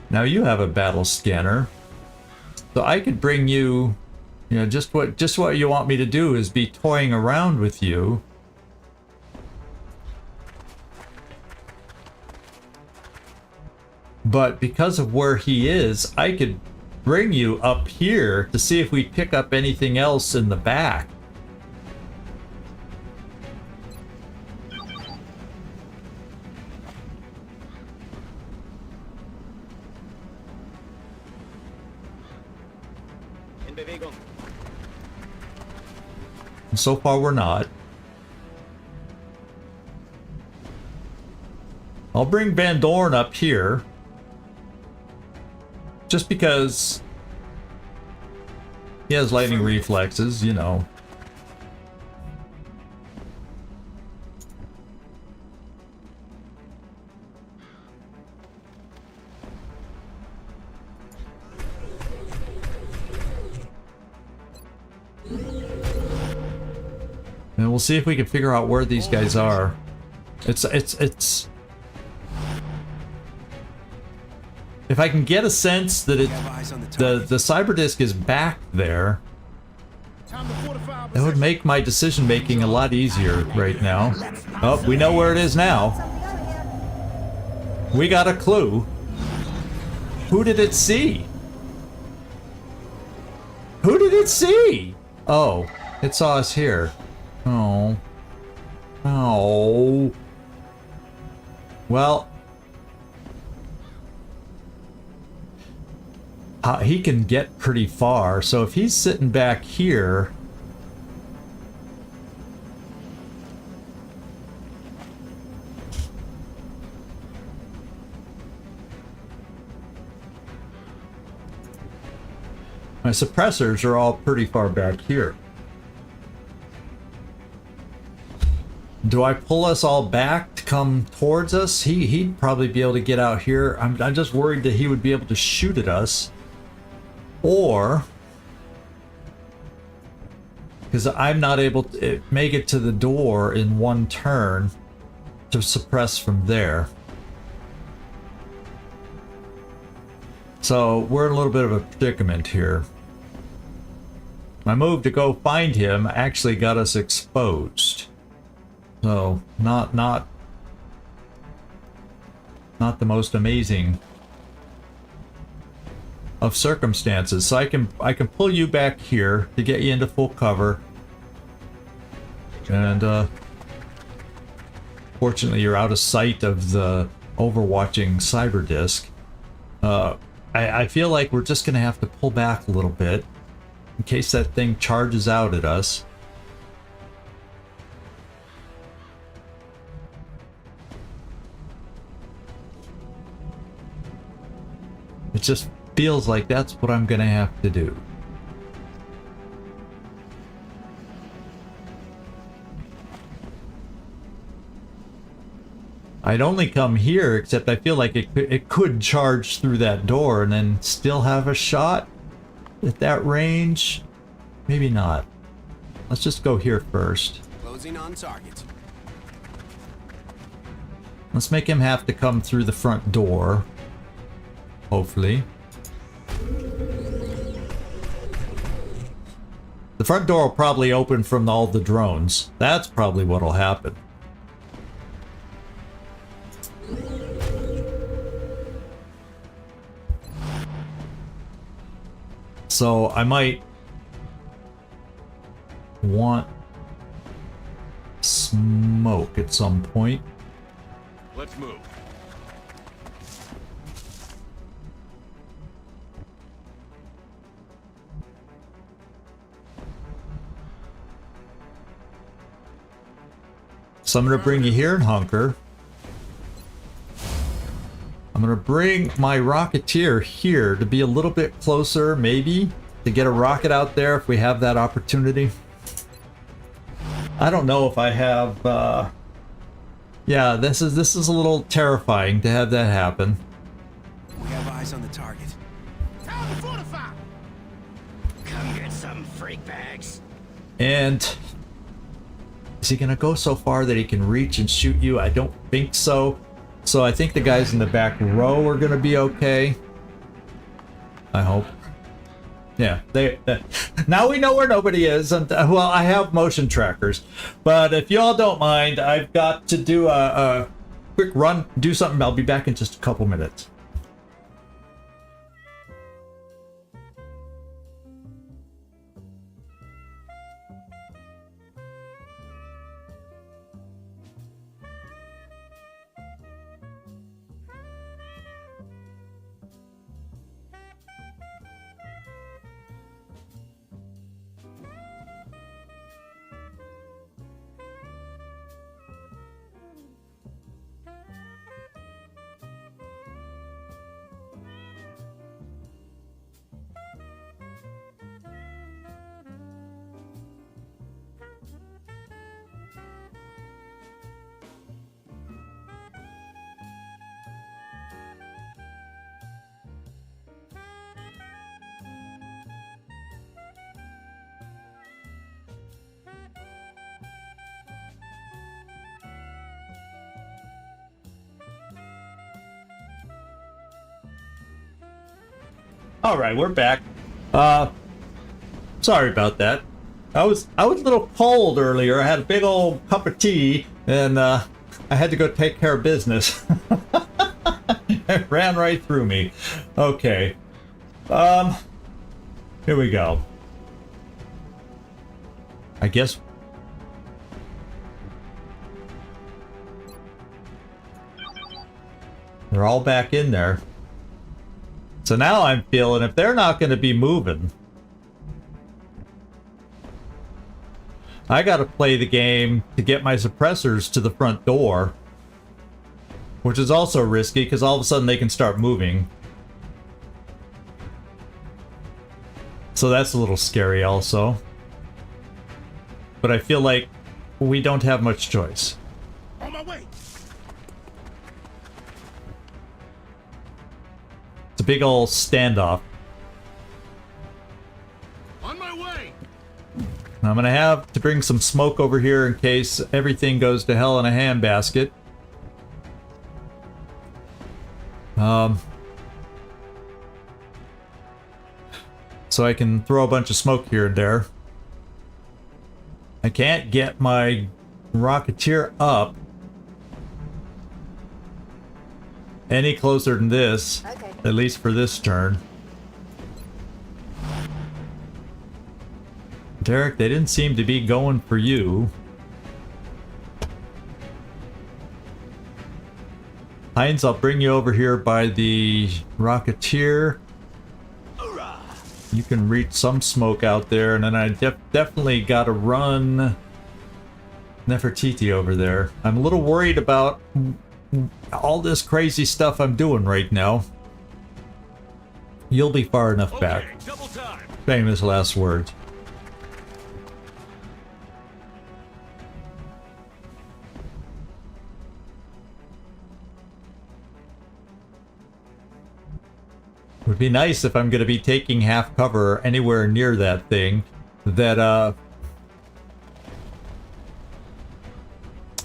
Now you have a battle scanner, so I could bring you, you know, just what you want me to do is be toying around with you. But because of where he is, I could bring you up here to see if we pick up anything else in the back. And so far we're not. I'll bring Van Dorn up here. Just because he has lightning reflexes, you know. And we'll see if we can figure out where these guys are. It's if I can get a sense that the cyber disk is back there, that would make my decision making a lot easier right now. Oh, we know where it is now. We got a clue. Who did it see? Who did it see? Oh, it saw us here. Oh. Oh. Well, he can get pretty far, so if he's sitting back here, my suppressors are all pretty far back here. Do I pull us all back to come towards us? He'd probably be able to get out here. I'm just worried that he would be able to shoot at us. Or, because I'm not able to make it to the door in one turn to suppress from there. So we're in a little bit of a predicament here. My move to go find him actually got us exposed. So not the most amazing of circumstances. So I can pull you back here to get you into full cover. And fortunately you're out of sight of the overwatching cyber disk. I feel like we're just gonna have to pull back a little bit in case that thing charges out at us. It just feels like that's what I'm gonna have to do. I'd only come here, except I feel like it could charge through that door and then still have a shot at that range. Maybe not. Let's just go here first. Closing on target. Let's make him have to come through the front door. Hopefully. The front door will probably open from all the drones. That's probably what'll happen. So I might want smoke at some point. Let's move. So I'm going to bring you here and hunker. I'm going to bring my Rocketeer here to be a little bit closer, maybe, to get a rocket out there if we have that opportunity. I don't know if I have, yeah, this is a little terrifying to have that happen. We have eyes on the target. Time to fortify! Come get some freak bags. And is he gonna go so far that he can reach and shoot you? I don't think so. So I think the guys in the back row are gonna be okay. I hope. Yeah, they now we know where nobody is, and well, I have motion trackers, but if y'all don't mind, I've got to do a quick run, do something. I'll be back in just a couple minutes. All right, we're back. Sorry about that. I was a little cold earlier. I had a big old cup of tea, and I had to go take care of business. It ran right through me. Okay. Here we go. I guess. They're all back in there. So now I'm feeling if they're not going to be moving, I got to play the game to get my suppressors to the front door, which is also risky because all of a sudden they can start moving. So that's a little scary also. But I feel like we don't have much choice. On my way. It's a big old standoff. On my way. I'm gonna have to bring some smoke over here in case everything goes to hell in a handbasket. So I can throw a bunch of smoke here and there. I can't get my Rocketeer up any closer than this, at least for this turn. Derek, they didn't seem to be going for you. Heinz, I'll bring you over here by the Rocketeer. You can reach some smoke out there, and then I definitely got to run Nefertiti over there. I'm a little worried about all this crazy stuff I'm doing right now. You'll be far enough back. Double time. Famous last words. Would be nice if I'm going to be taking half cover anywhere near that thing, that I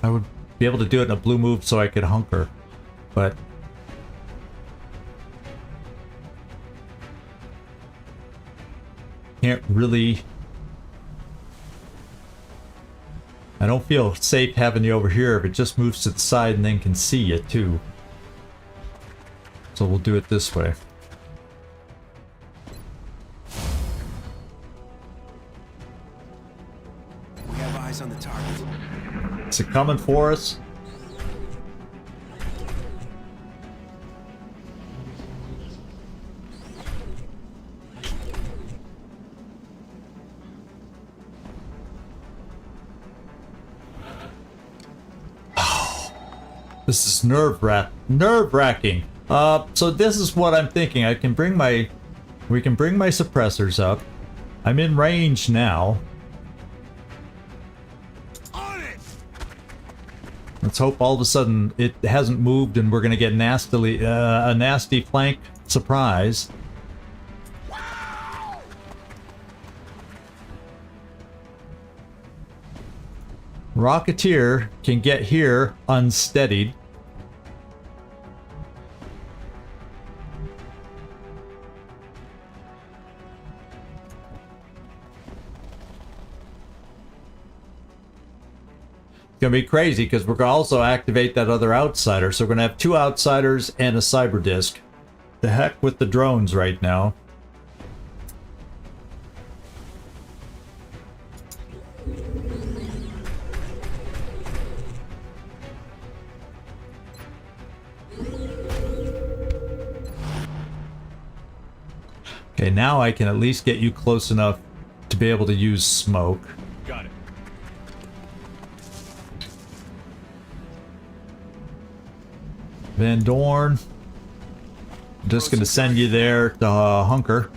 would be able to do it in a blue move so I could hunker, but can't really. I don't feel safe having you over here if it just moves to the side and then can see you too. So we'll do it this way. On the target. Is it coming for us? This is nerve-wracking. So this is what I'm thinking. We can bring my suppressors up. I'm in range now. Let's hope all of a sudden it hasn't moved and we're going to get a nasty flank surprise. Rocketeer can get here unsteadied. Gonna be crazy because we're gonna also activate that other outsider, so we're gonna have two outsiders and a cyber disk. The heck with the drones right now. Okay, now I can at least get you close enough to be able to use smoke. Got it. Van Dorn, I'm just going to send you there to hunker.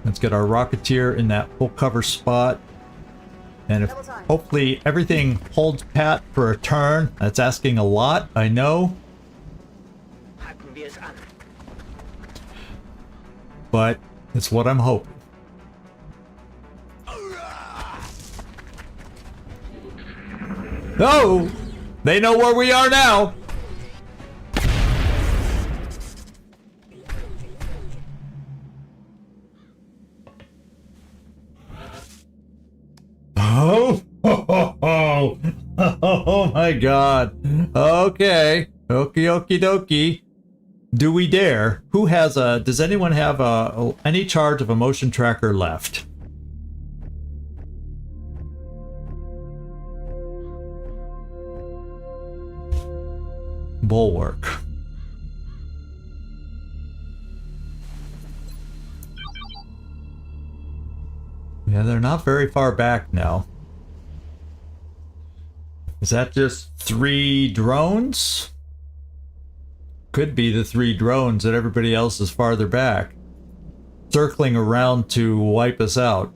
Let's get our Rocketeer in that full cover spot. And if hopefully everything holds pat for a turn. That's asking a lot, I know. But it's what I'm hoping. Oh! They know where we are now! Oh, oh my god. Okay. Okie dokie dokie. Do we dare? Who has a... Does anyone have any charge of a motion tracker left? Bulwark. Yeah, they're not very far back now. Is that just 3 drones? Could be the 3 drones that everybody else is farther back, circling around to wipe us out.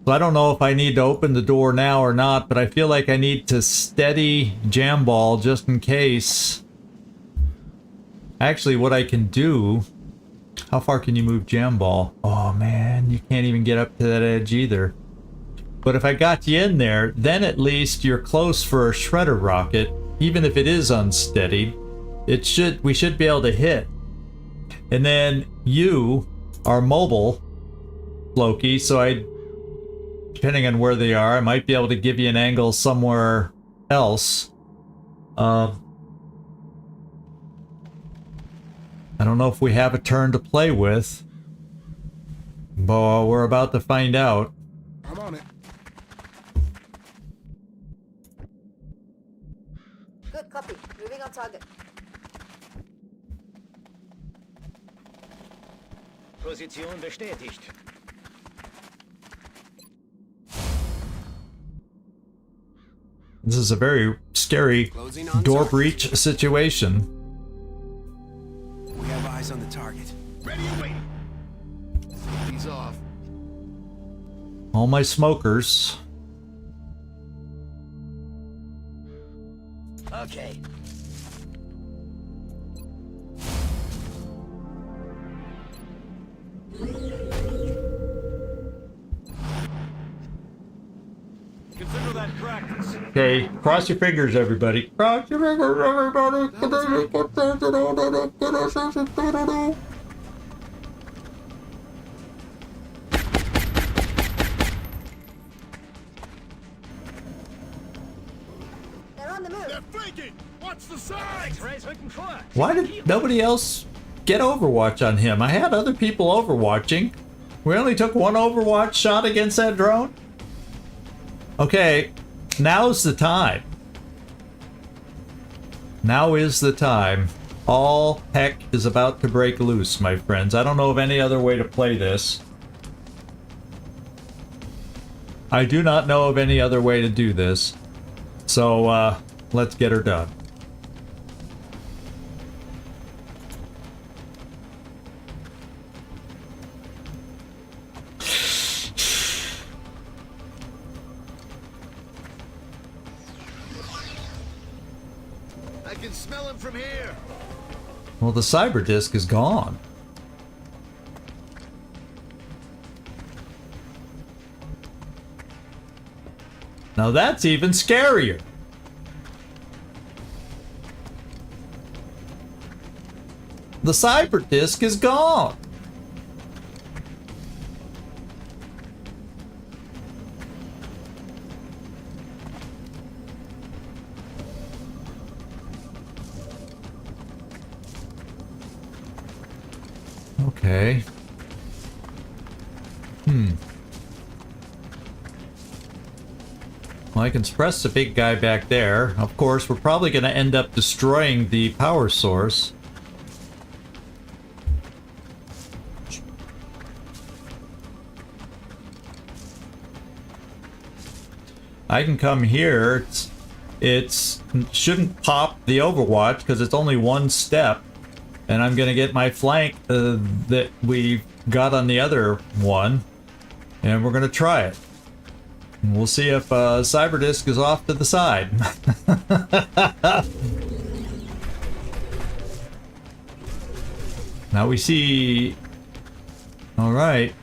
So I don't know if I need to open the door now or not, but I feel like I need to steady Jamball just in case. Actually, what I can do... How far can you move Jamball? Oh man, you can't even get up to that edge either. But if I got you in there, then at least you're close for a shredder rocket, even if it is unsteadied. We should be able to hit. And then you are mobile, Loki, so depending on where they are, I might be able to give you an angle somewhere else. I don't know if we have a turn to play with, but we're about to find out. I'm on it. Good copy. Moving on target. Position bestätigt. This is a very scary door breach situation. We have eyes on the target. Ready and waiting. Safety's off. All my smokers. Okay. Consider that practice. Okay, cross your fingers, everybody. Cross your fingers, everybody. They're on the move. They're flanking. Watch the sides. Why did nobody else get Overwatch on him? I had other people overwatching. We only took 1 Overwatch shot against that drone? Okay, now's the time. Now is the time. All heck is about to break loose, my friends. I don't know of any other way to play this. I do not know of any other way to do this. So, let's get her done. I can smell him from here. Well, the cyber disk is gone. Now that's even scarier. The cyber disk is gone. Okay. Well, I can suppress the big guy back there. Of course, we're probably going to end up destroying the power source. I can come here. It shouldn't pop the Overwatch because it's only 1 step. And I'm going to get my flank that we got on the other one. And we're going to try it. And we'll see if Cyberdisk is off to the side. Now we see... Alright.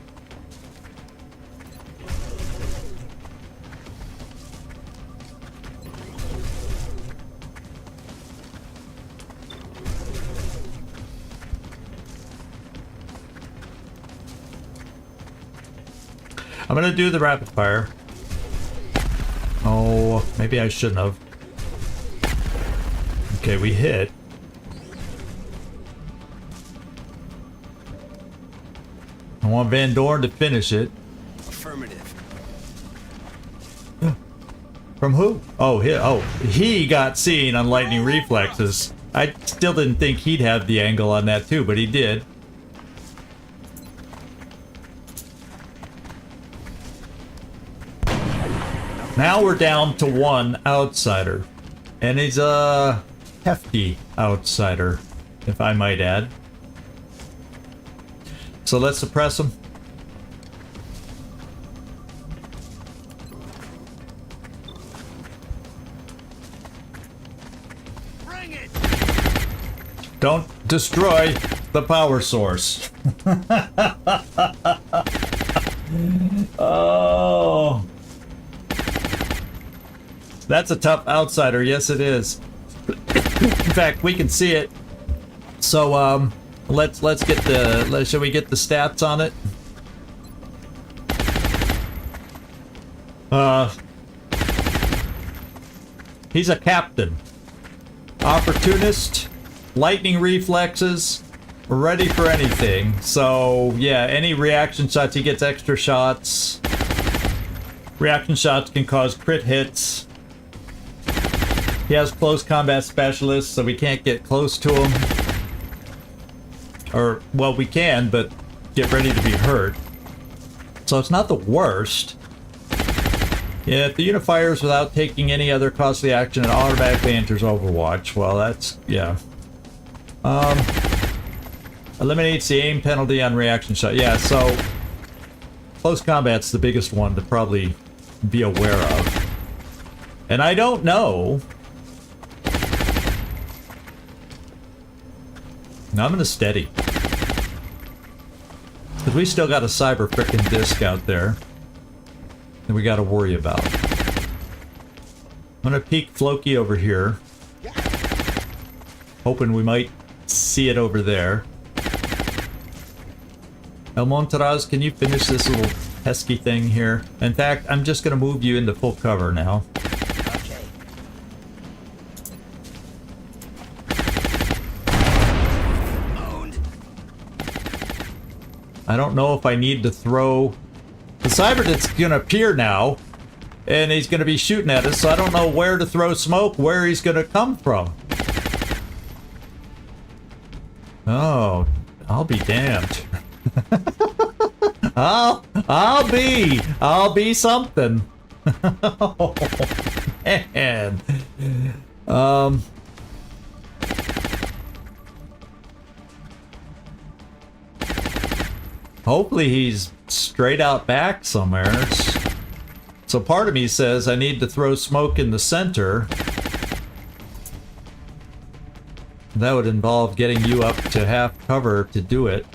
I'm gonna do the rapid fire. Oh, maybe I shouldn't have. Okay, we hit. I want Van Dorn to finish it. Affirmative. From who? Oh, he got seen on lightning reflexes. I still didn't think he'd have the angle on that too, but he did. Now we're down to one outsider. And he's a hefty outsider, if I might add. So let's suppress him. Bring it! Don't destroy the power source. Oh. That's a tough outsider. Yes, it is. In fact, we can see it. So, let's get the. Shall we get the stats on it? He's a captain, opportunist, lightning reflexes, ready for anything. So yeah, any reaction shots, he gets extra shots. Reaction shots can cause crit hits. He has close combat specialists, so we can't get close to him. Or, well, we can, but get ready to be hurt. So it's not the worst. Yeah, if the unit fires without taking any other costly action, it automatically enters Overwatch. Well, that's, yeah. Eliminates the aim penalty on reaction shot. Yeah, so close combat's the biggest one to probably be aware of. And I don't know. Now I'm gonna steady. Because we still got a cyber frickin' disc out there that we gotta worry about. I'm gonna peek Floki over here. Hoping we might see it over there. El Montaraz, can you finish this little pesky thing here? In fact, I'm just gonna move you into full cover now. Okay. Owned. I don't know if I need to throw... The Cyberdit's gonna appear now, and he's gonna be shooting at us, so I don't know where to throw smoke, where he's gonna come from. Oh, I'll be damned. I'll be something. Oh, man. Hopefully he's straight out back somewhere. So part of me says I need to throw smoke in the center. That would involve getting you up to half cover to do it.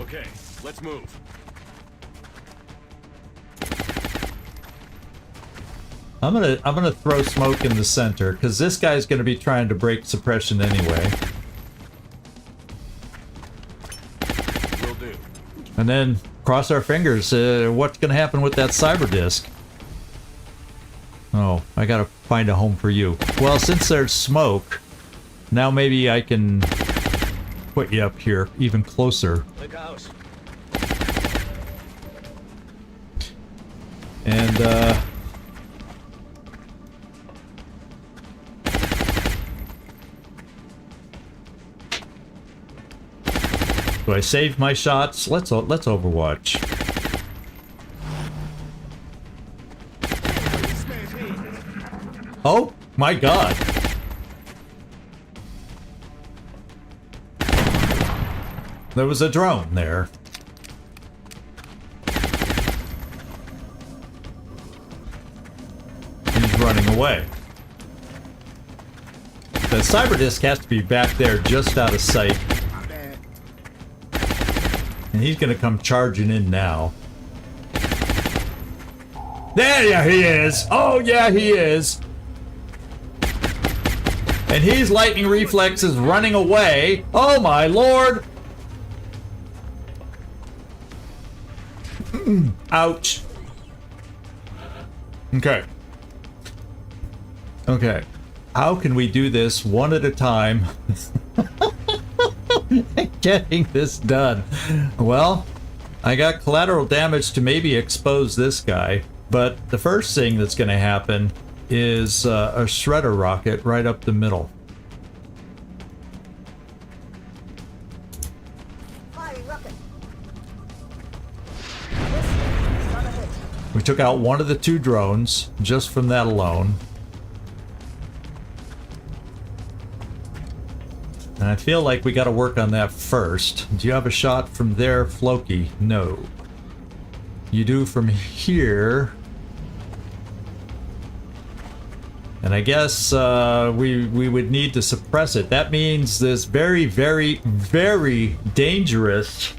Okay, let's move. I'm gonna throw smoke in the center because this guy's gonna be trying to break suppression anyway. Will do. And then cross our fingers. What's gonna happen with that cyber disc? Oh, I gotta find a home for you. Well, since there's smoke, now maybe I can put you up here even closer. Look out. And do I save my shots? Let's Overwatch. Oh my god. There was a drone there. He's running away. The cyber disc has to be back there just out of sight. And he's gonna come charging in now. There he is! Oh yeah, he is! And he's lightning reflexes running away. Oh my lord! Ouch. Okay. Okay. How can we do this one at a time? Getting this done. Well, I got collateral damage to maybe expose this guy, but the first thing that's going to happen is a shredder rocket right up the middle. Firing rocket. This is not a hit. We took out one of the two drones just from that alone. And I feel like we got to work on that first. Do you have a shot from there, Floki? No. You do from here. And I guess we would need to suppress it. That means this very, very, very dangerous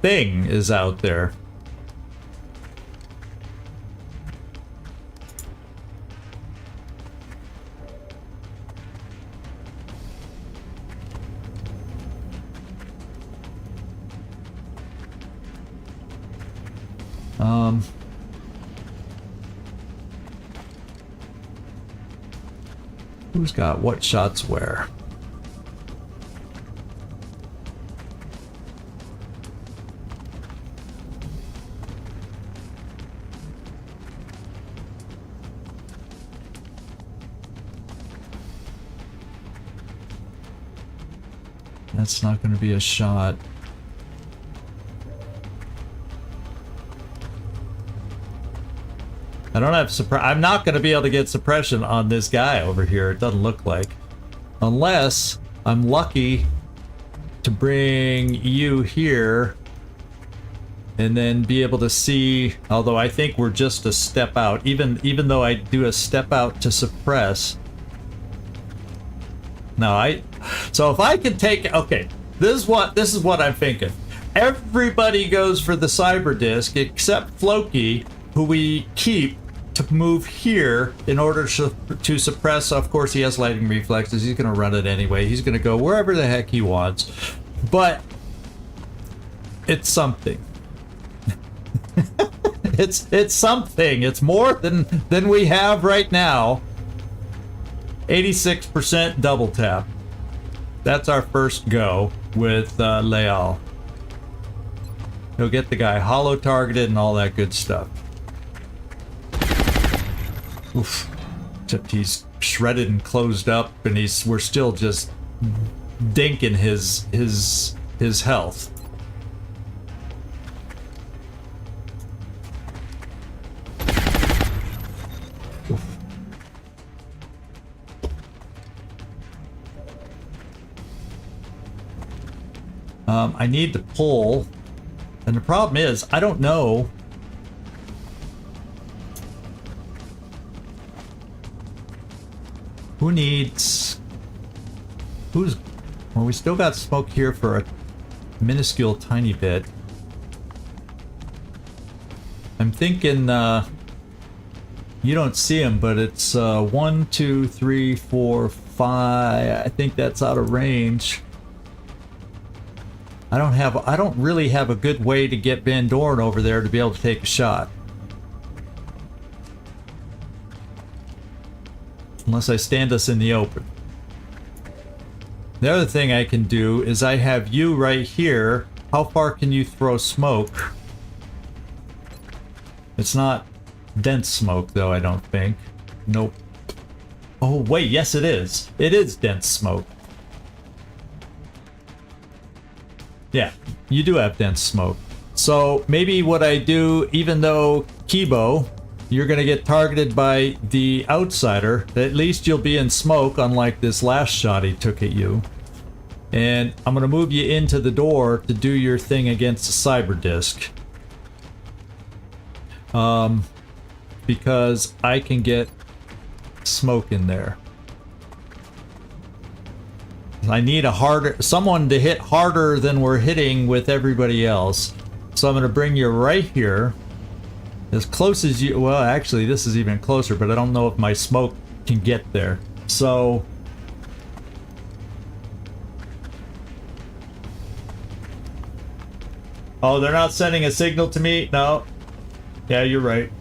thing is out there. Who's got what shots where? That's not going to be a shot. I don't have I'm not going to be able to get suppression on this guy over here, it doesn't look like. Unless I'm lucky to bring you here and then be able to see, although I think we're just a step out, even though I do a step out to suppress. No, so if I can take, okay, this is what I'm thinking. Everybody goes for the cyber disk except Floki, who we keep to move here in order to suppress. Of course, he has lightning reflexes. He's going to run it anyway. He's going to go wherever the heck he wants. But it's something. it's something. It's more than we have right now. 86% double tap. That's our first go with Leal. He'll get the guy hollow targeted and all that good stuff. Oof. Except he's shredded and closed up, and we're still just dinking his health. Oof. I need to pull, and the problem is I don't know. Who needs... Well, we still got smoke here for a minuscule tiny bit. I'm thinking, you don't see him, but it's 1, 2, 3, 4, 5. I think that's out of range. I don't really have a good way to get Van Doren over there to be able to take a shot. Unless I stand us in the open. The other thing I can do is I have you right here. How far can you throw smoke? It's not dense smoke though, I don't think. Nope. Oh wait, yes it is. It is dense smoke. Yeah, you do have dense smoke. So maybe what I do, even though Kibo, you're going to get targeted by the outsider, at least you'll be in smoke, unlike this last shot he took at you. And I'm going to move you into the door to do your thing against the cyber disk. Because I can get smoke in there. I need someone to hit harder than we're hitting with everybody else. So I'm going to bring you right here. As close as you... Well, actually, this is even closer, but I don't know if my smoke can get there. So... Oh, they're not sending a signal to me? No. Yeah, you're right.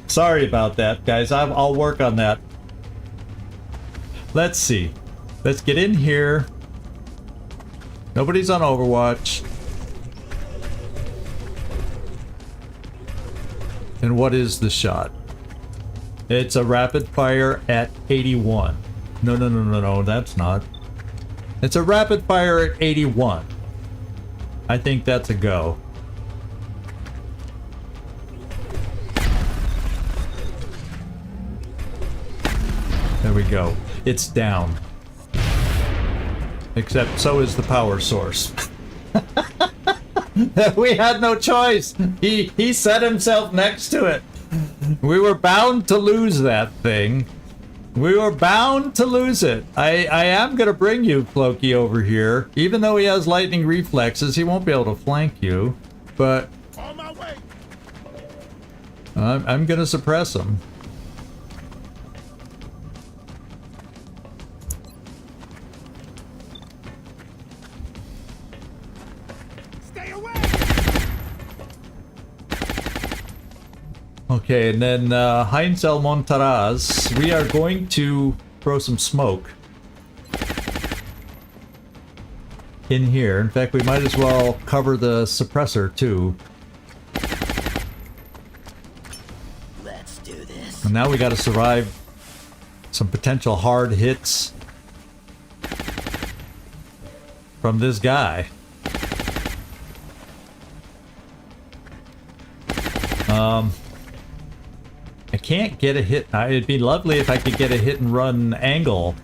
Sorry about that, guys. I'll work on that. Let's see. Let's get in here. Nobody's on Overwatch. And what is the shot? It's a rapid fire at 81. No, that's not. It's a rapid fire at 81. I think that's a go. There we go. It's down. Except so is the power source. We had no choice. He set himself next to it. We were bound to lose that thing. We were bound to lose it. I am gonna bring you, Clokey, over here. Even though he has lightning reflexes, he won't be able to flank you. But On my way. I'm gonna suppress him. Stay away. Okay, and then Heinz El Montaraz, we are going to throw some smoke in here. In fact, we might as well cover the suppressor too. Let's do this. And now we got to survive some potential hard hits from this guy. I can't get a hit. It'd be lovely if I could get a hit and run angle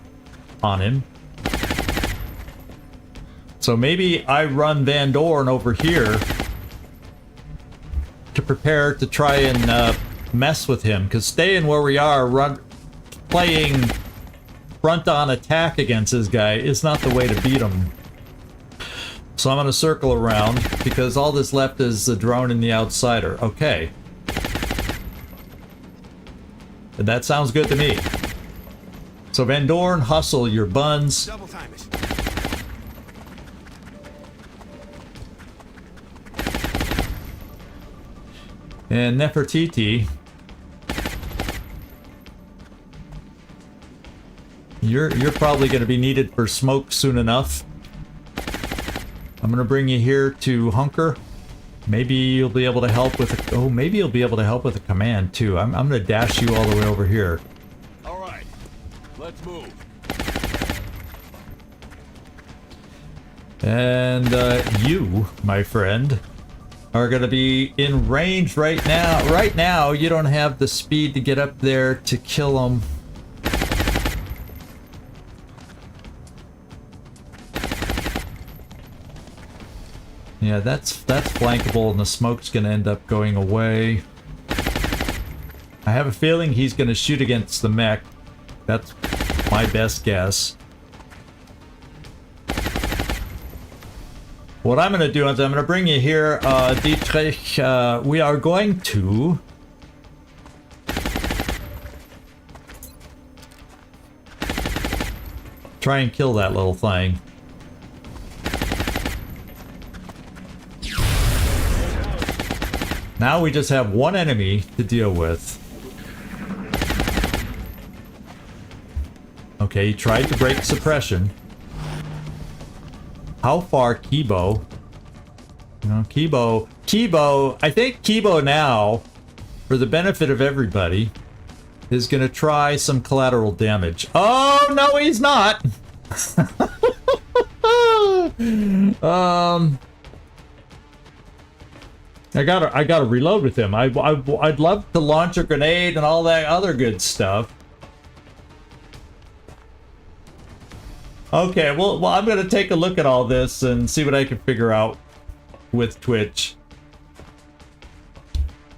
on him. So maybe I run Van Dorn over here to prepare to try and mess with him. Because staying where we are, playing front-on attack against this guy is not the way to beat him. So I'm going to circle around because all that's left is the drone and the outsider. Okay. And that sounds good to me. So Van Dorn, hustle your buns. Double time it. And Nefertiti, you're probably going to be needed for smoke soon enough. I'm going to bring you here to hunker. Maybe you'll be able to help with a, maybe you'll be able to help with a command too. I'm going to dash you all the way over here. All right, let's move. And you, my friend, are going to be in range right now. Right now, you don't have the speed to get up there to kill them. Yeah, that's flankable, and the smoke's going to end up going away. I have a feeling he's going to shoot against the mech. That's my best guess. What I'm going to do is I'm going to bring you here, Dietrich. We are going to try and kill that little thing. Now we just have one enemy to deal with. Okay, he tried to break suppression. How far Kibo? You know, Kibo, I think Kibo now, for the benefit of everybody, is going to try some collateral damage. Oh, no, he's not! I gotta reload with him. I'd love to launch a grenade and all that other good stuff. Okay, well, I'm gonna take a look at all this and see what I can figure out with Twitch.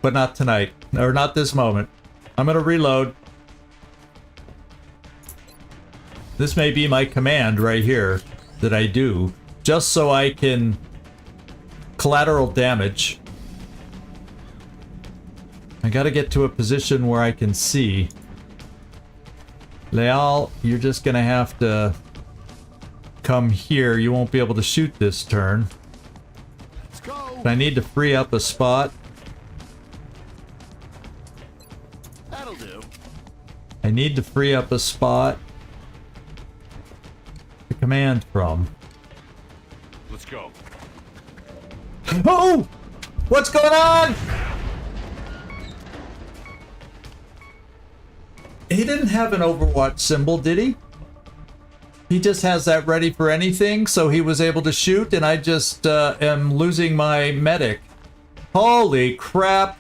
But not tonight, or not this moment. I'm gonna reload. This may be my command right here that I do, just so I can collateral damage. I gotta get to a position where I can see. Leal, you're just gonna have to come here. You won't be able to shoot this turn. I need to free up a spot. That'll do. I need to free up a spot to command from. Let's go. Oh! What's going on? He didn't have an Overwatch symbol, did he? He just has that ready for anything, so he was able to shoot, and I just am losing my medic. Holy crap.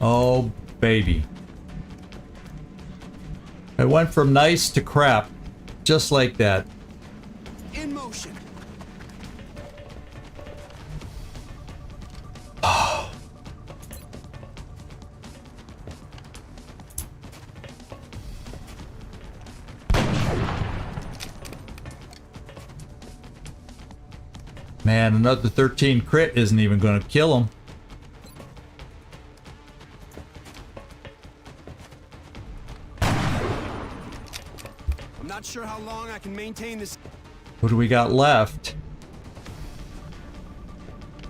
Oh, baby. I went from nice to crap, just like that. In motion. Man, another 13 crit isn't even going to kill him. I'm not sure how long I can maintain this. What do we got left?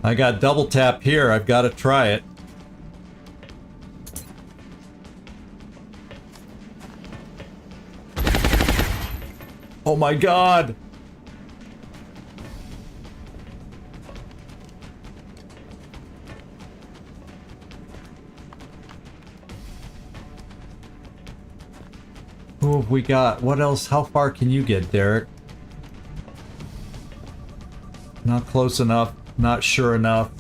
I got double tap here. I've got to try it. Oh my god! Who have we got? What else? How far can you get, Derek? Not close enough. Not sure enough.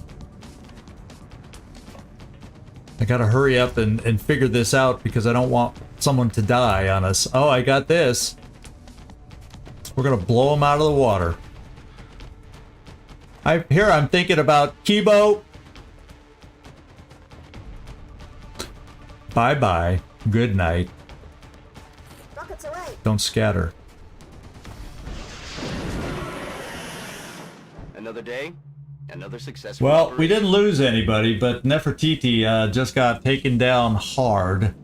I gotta hurry up and figure this out because I don't want someone to die on us. Oh, I got this. We're gonna blow them out of the water. I'm thinking about Kibo. Bye-bye. Good night. Rockets away. Don't scatter. Another day, another success. Well, we didn't lose anybody, but Nefertiti just got taken down hard.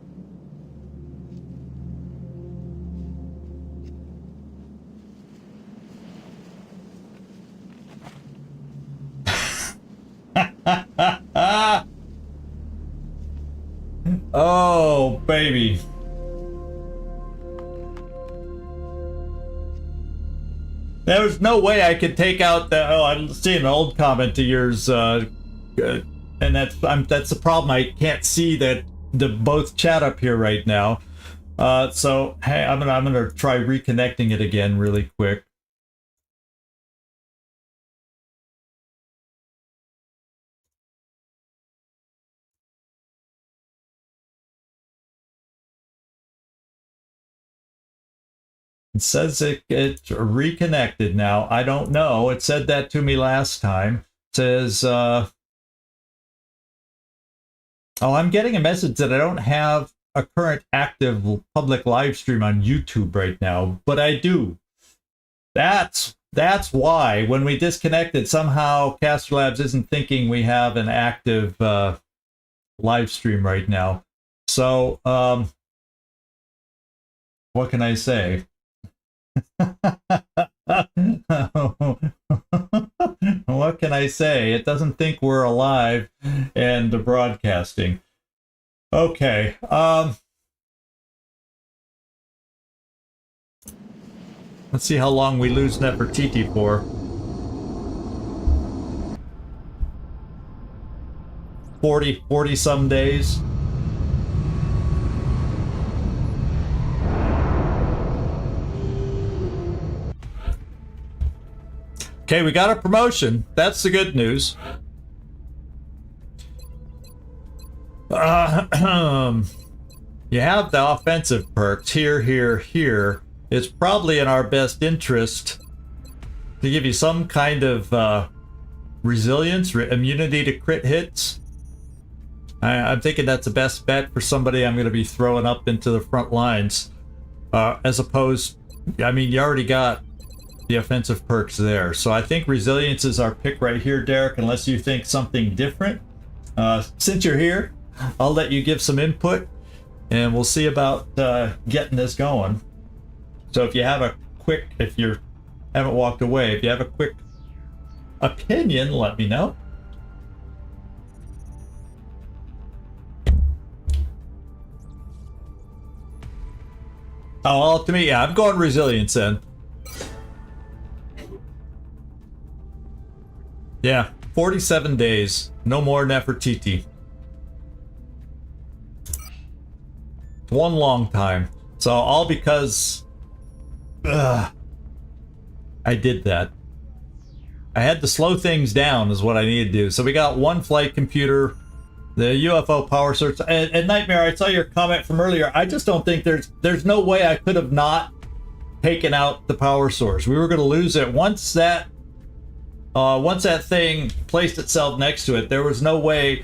Oh, baby. There was no way I could take out the. Oh, I'm seeing an old comment of yours, and that's the problem. I can't see that the both chat up here right now. So hey, I'm gonna try reconnecting it again really quick. It says it's reconnected now. I don't know. It said that to me last time. It says, oh, I'm getting a message that I don't have a current active public live stream on YouTube right now, but I do. That's why when we disconnected, somehow Caster Labs isn't thinking we have an active live stream right now. So, what can I say? What can I say? It doesn't think we're alive and broadcasting. Okay. Let's see how long we lose Nefertiti for. 40 some days. Okay, we got a promotion. That's the good news. You have the offensive perks here. It's probably in our best interest to give you some kind of resilience, immunity to crit hits. I'm thinking that's the best bet for somebody I'm going to be throwing up into the front lines. As opposed, I mean, you already got the offensive perks there. So I think resilience is our pick right here, Derek, unless you think something different. Since you're here, I'll let you give some input and we'll see about getting this going. So if you have a quick, if you haven't walked away, if you have a quick opinion, let me know. Oh, ultimate, yeah, I'm going resilience then. Yeah, 47 days. No more Nefertiti. One long time. So all because I did that. I had to slow things down is what I needed to do. So we got one flight computer, the UFO power source, and Nightmare, I saw your comment from earlier. I just don't think there's no way I could have not taken out the power source. We were going to lose it once that thing placed itself next to it. There was no way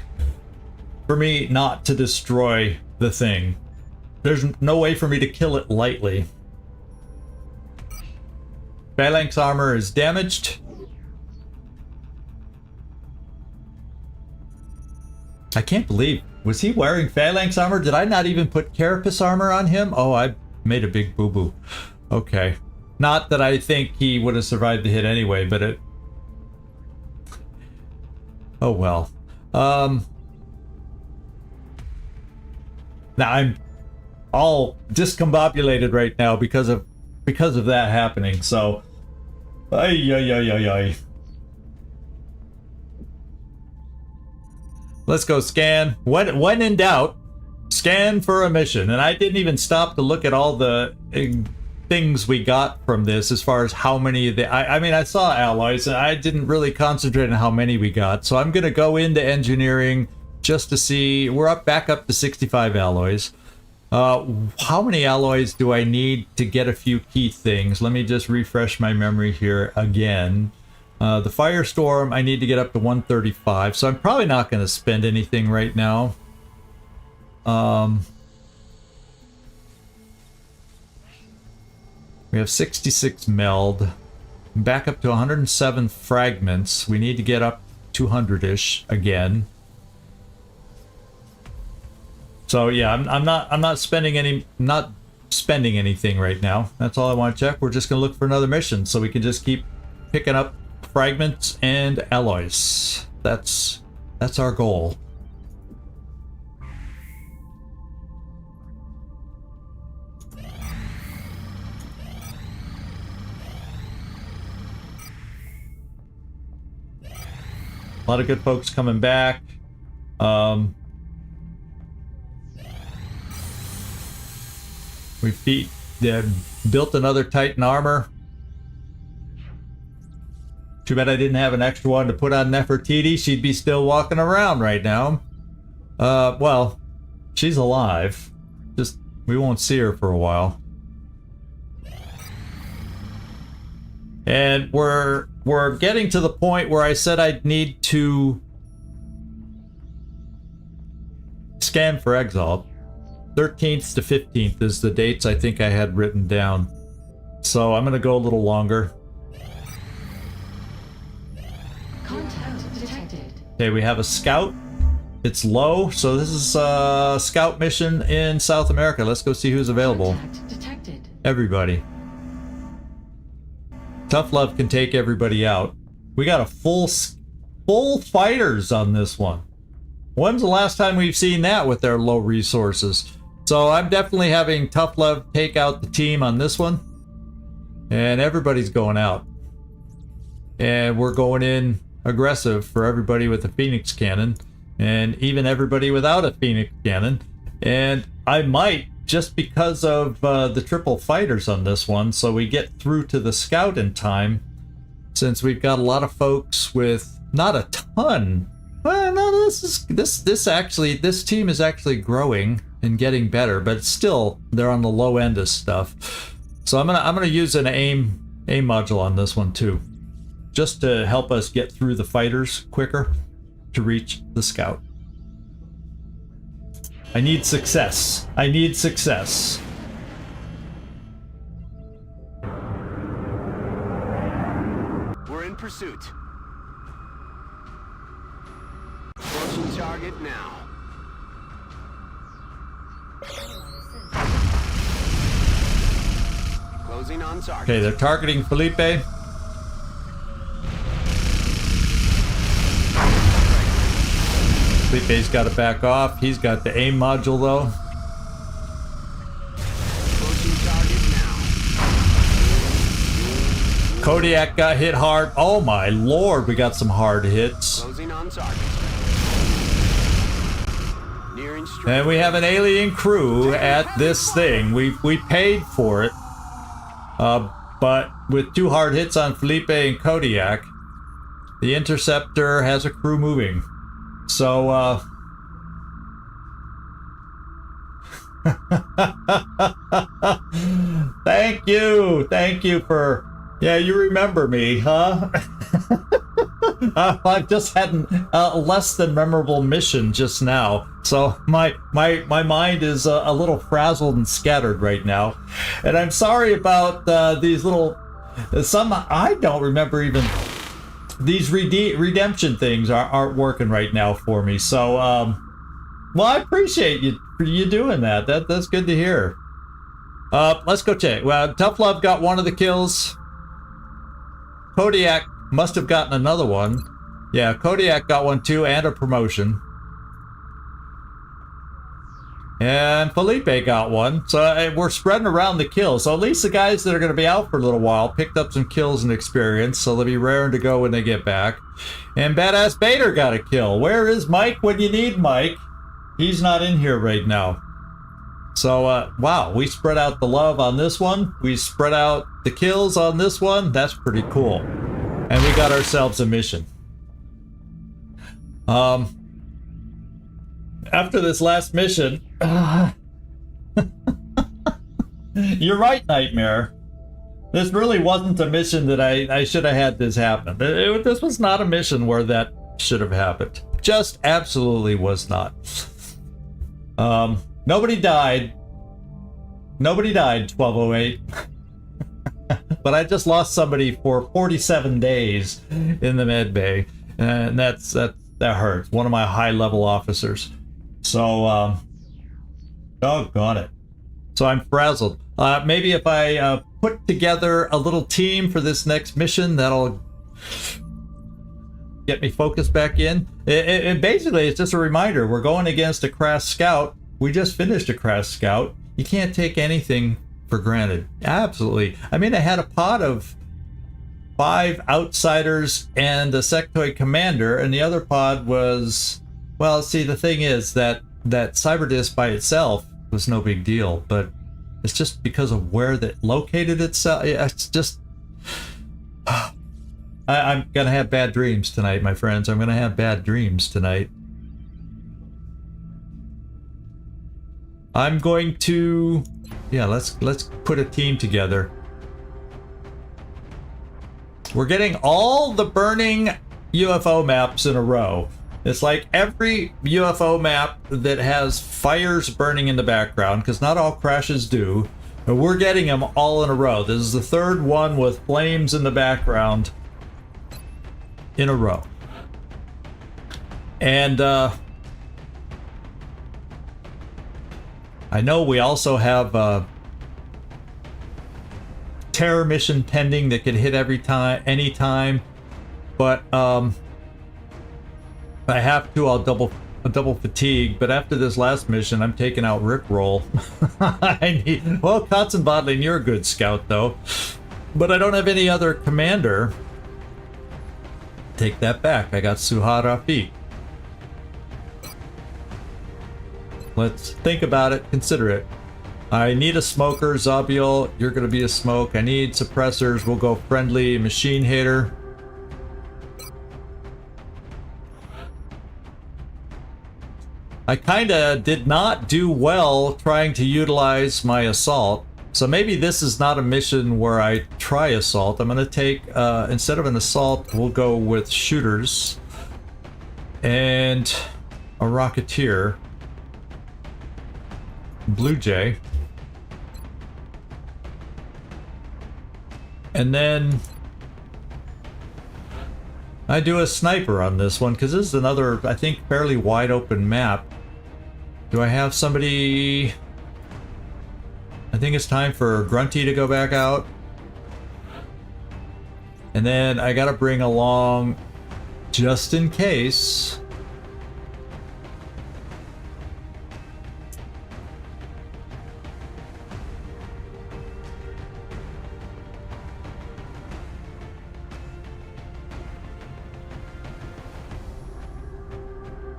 for me not to destroy the thing. There's no way for me to kill it lightly. Phalanx armor is damaged. I can't believe, was he wearing Phalanx armor? Did I not even put Carapace armor on him? Oh, I made a big boo-boo. Okay. Not that I think he would have survived the hit anyway, but it... Oh well. Now I'm all discombobulated right now because of that happening, so... Ay. Let's go scan. When in doubt, scan for a mission. And I didn't even stop to look at all the things we got from this as far as how many... I mean, I saw alloys, and I didn't really concentrate on how many we got. So I'm going to go into engineering just to see... We're back up to 65 alloys. How many alloys do I need to get a few key things? Let me just refresh my memory here again. The Firestorm, I need to get up to 135, so I'm probably not going to spend anything right now. We have 66 meld. Back up to 107 fragments. We need to get up 200-ish again. So yeah, I'm not spending anything right now. That's all I want to check. We're just gonna look for another mission so we can just keep picking up fragments and alloys. That's our goal. A lot of good folks coming back. We built another Titan armor. Too bad I didn't have an extra one to put on Nefertiti. She'd be still walking around right now. Well, she's alive. Just, we won't see her for a while. And we're getting to the point where I said I'd need to scan for Exalt. 13th to 15th is the dates I think I had written down. So I'm going to go a little longer. Contact detected. Okay, we have a scout. It's low, so this is a scout mission in South America. Let's go see who's available. Contact detected. Everybody. Tough Love can take everybody out. We got a full fighters on this one. When's the last time we've seen that with their low resources? So I'm definitely having Tough Love take out the team on this one. And everybody's going out. And we're going in aggressive for everybody with a Phoenix cannon. And even everybody without a Phoenix cannon. And I might, just because of the triple fighters on this one, so we get through to the scout in time, since we've got a lot of folks with not a ton. Well, no, this team is actually growing and getting better, but still they're on the low end of stuff. So I'm gonna use an aim module on this one too, just to help us get through the fighters quicker to reach the scout. I need success. I need success. We're in pursuit. Approaching target now. Closing on target. Okay, they're targeting Felipe. Felipe's got to back off. He's got the aim module though. Approaching target now. Kodiak got hit hard. Oh my lord, we got some hard hits. Closing on target. Nearing strike. And we have an alien crew at this thing. We paid for it. But with 2 hard hits on Felipe and Kodiak, the Interceptor has a crew moving. So, thank you for, yeah, you remember me, huh? I've just had a less than memorable mission just now, so my mind is a little frazzled and scattered right now, and I'm sorry about these little, some I don't remember even. These redemption things aren't working right now for me, so well, I appreciate you doing that. That's good to hear. Let's go check. Well, Tough Love got one of the kills. Kodiak must have gotten another one. Yeah, Kodiak got one too, and a promotion. And Felipe got one. So we're spreading around the kills. So at least the guys that are going to be out for a little while picked up some kills and experience. So they'll be raring to go when they get back. And Badass Bader got a kill. Where is Mike when you need Mike? He's not in here right now. So, wow, we spread out the love on this one. We spread out the kills on this one. That's pretty cool. And we got ourselves a mission. After this last mission, you're right, Nightmare. This really wasn't a mission that I should have had this happen. This was not a mission where that should have happened. Just absolutely was not. Nobody died. Nobody died, 1208. But I just lost somebody for 47 days in the med bay. And that hurts. One of my high-level officers. So, doggone it. So I'm frazzled. Maybe if I put together a little team for this next mission, that'll get me focused back in. It basically, it's just a reminder. We're going against a crash scout. We just finished a crash scout. You can't take anything for granted. Absolutely. I mean, I had a pod of 5 outsiders and a sectoid commander, and the other pod was, well, see, the thing is that Cyberdisk by itself was no big deal, but it's just because of where that located itself. It's just, I'm gonna have bad dreams tonight, my friends. I'm gonna have bad dreams tonight. I'm going to, yeah, let's put a team together. We're getting all the burning UFO maps in a row. It's like every UFO map that has fires burning in the background, because not all crashes do. But we're getting them all in a row. This is the 3rd one with flames in the background in a row. And I know we also have terror mission pending that could hit any time, but if I have to, I'll double fatigue. But after this last mission, I'm taking out Rickroll. Well, Kotzen Bodling, you're a good scout though, but I don't have any other commander. Take that back. I got Suhad Rafiq. Let's think about it, consider it. I need a smoker, Zabiel, you're gonna be a smoke. I need suppressors, we'll go friendly machine hater. I kinda did not do well trying to utilize my assault. So maybe this is not a mission where I try assault. I'm gonna take, instead of an assault, we'll go with shooters. And a rocketeer. Blue Jay. And then I do a sniper on this one because this is another, I think, fairly wide open map. Do I have somebody? I think it's time for Grunty to go back out. And then I gotta bring along, just in case,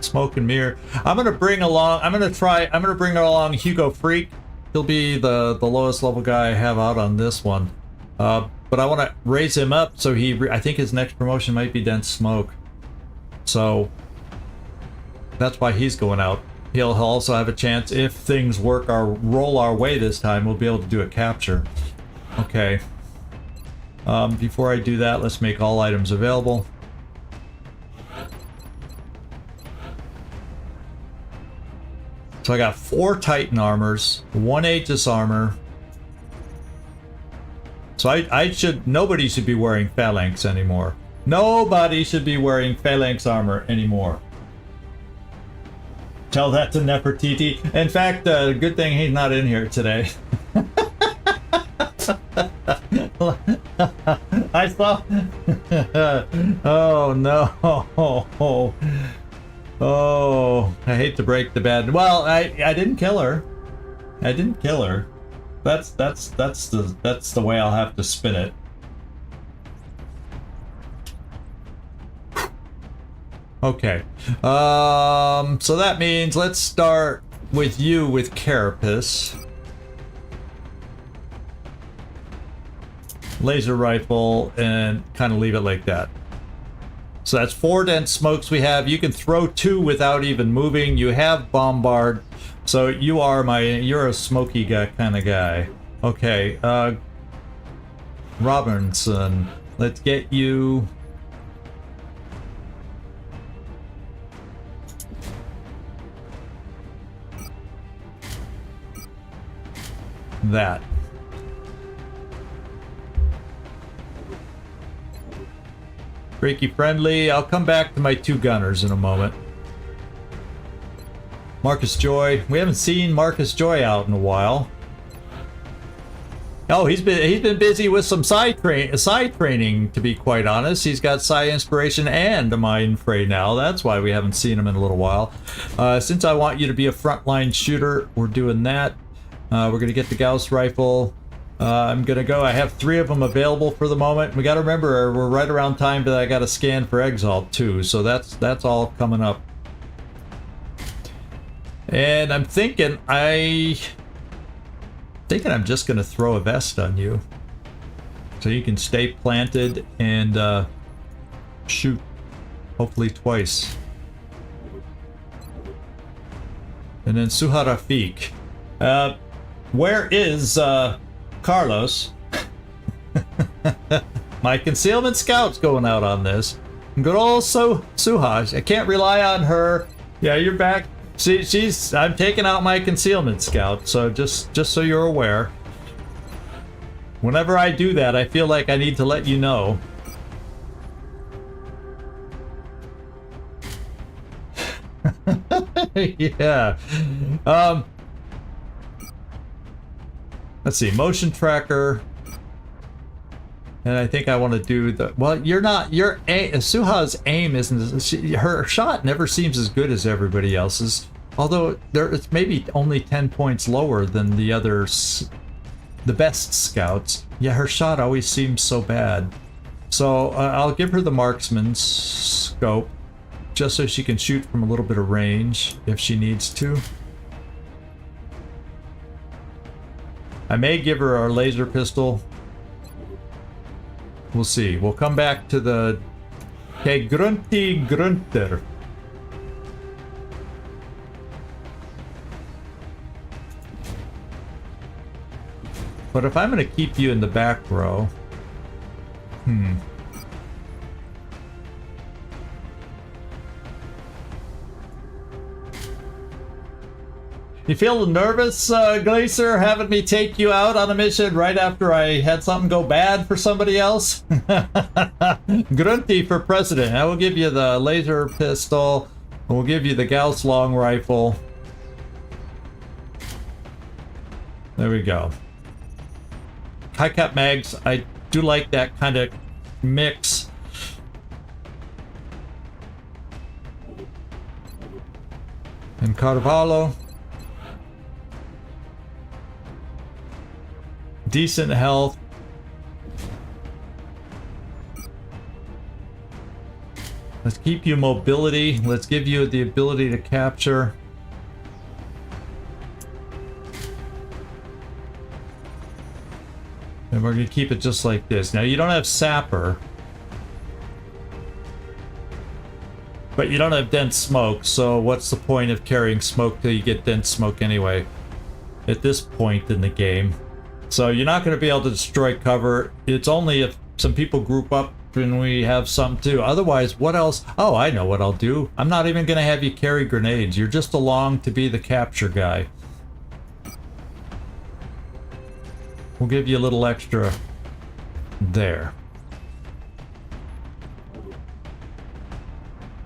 smoke and mirror. I'm gonna bring along Hugo Freak. He'll be the lowest level guy I have out on this one. But I want to raise him up so I think his next promotion might be Dense Smoke. So that's why he's going out. He'll also have a chance, if things roll our way this time, we'll be able to do a capture. Okay. Before I do that, let's make all items available. So I got 4 Titan armors, 1 Aegis armor. So nobody should be wearing Phalanx anymore. Nobody should be wearing Phalanx armor anymore. Tell that to Nefertiti. In fact, good thing he's not in here today. I saw. Oh no. Oh, I hate to break the bad. Well, I didn't kill her. I didn't kill her. That's the way I'll have to spin it. Okay. So that means let's start with you with Carapace. Laser rifle and kind of leave it like that. So that's 4 dense smokes we have. You can throw 2 without even moving. You have bombard. So you're a smoky guy kind of guy. Okay, Robinson, let's get you. That. Breaky friendly. I'll come back to my 2 gunners in a moment. Marcus Joy. We haven't seen Marcus Joy out in a while. Oh, he's been busy with some side training, to be quite honest. He's got Psi Inspiration and a Mind Fray now. That's why we haven't seen him in a little while. Since I want you to be a frontline shooter, we're doing that. We're gonna get the Gauss rifle. I'm gonna go. I have 3 of them available for the moment. We gotta remember we're right around time that I gotta scan for Exalt too. So that's all coming up. And I'm thinking I'm just gonna throw a vest on you, so you can stay planted and shoot, hopefully twice. And then Suha Rafik. Where is Carlos? My concealment scout's going out on this. Good old Suha. I can't rely on her. Yeah, you're back. I'm taking out my concealment scout, so just so you're aware. Whenever I do that, I feel like I need to let you know. Yeah. Let's see, motion tracker. And I think I want to do the, well, Suha's aim isn't, her shot never seems as good as everybody else's. Although it's maybe only 10 points lower than the others, the best scouts. Yeah, her shot always seems so bad. So I'll give her the marksman's scope, just so she can shoot from a little bit of range if she needs to. I may give her our laser pistol. We'll see. We'll come back to the... Okay, Grunty Grunter. But if I'm going to keep you in the back row... You feel nervous, Glacier, having me take you out on a mission right after I had something go bad for somebody else? Grunty for president. I will give you the laser pistol. We'll give you the Gauss long rifle. There we go. High cap mags. I do like that kind of mix. And Carvalho. Decent health. Let's keep you mobility. Let's give you the ability to capture. And we're going to keep it just like this. Now, you don't have Sapper. But you don't have dense smoke, so what's the point of carrying smoke till you get dense smoke anyway? At this point in the game. So you're not going to be able to destroy cover. It's only if some people group up and we have some too. Otherwise, what else? Oh, I know what I'll do. I'm not even going to have you carry grenades. You're just along to be the capture guy. We'll give you a little extra there.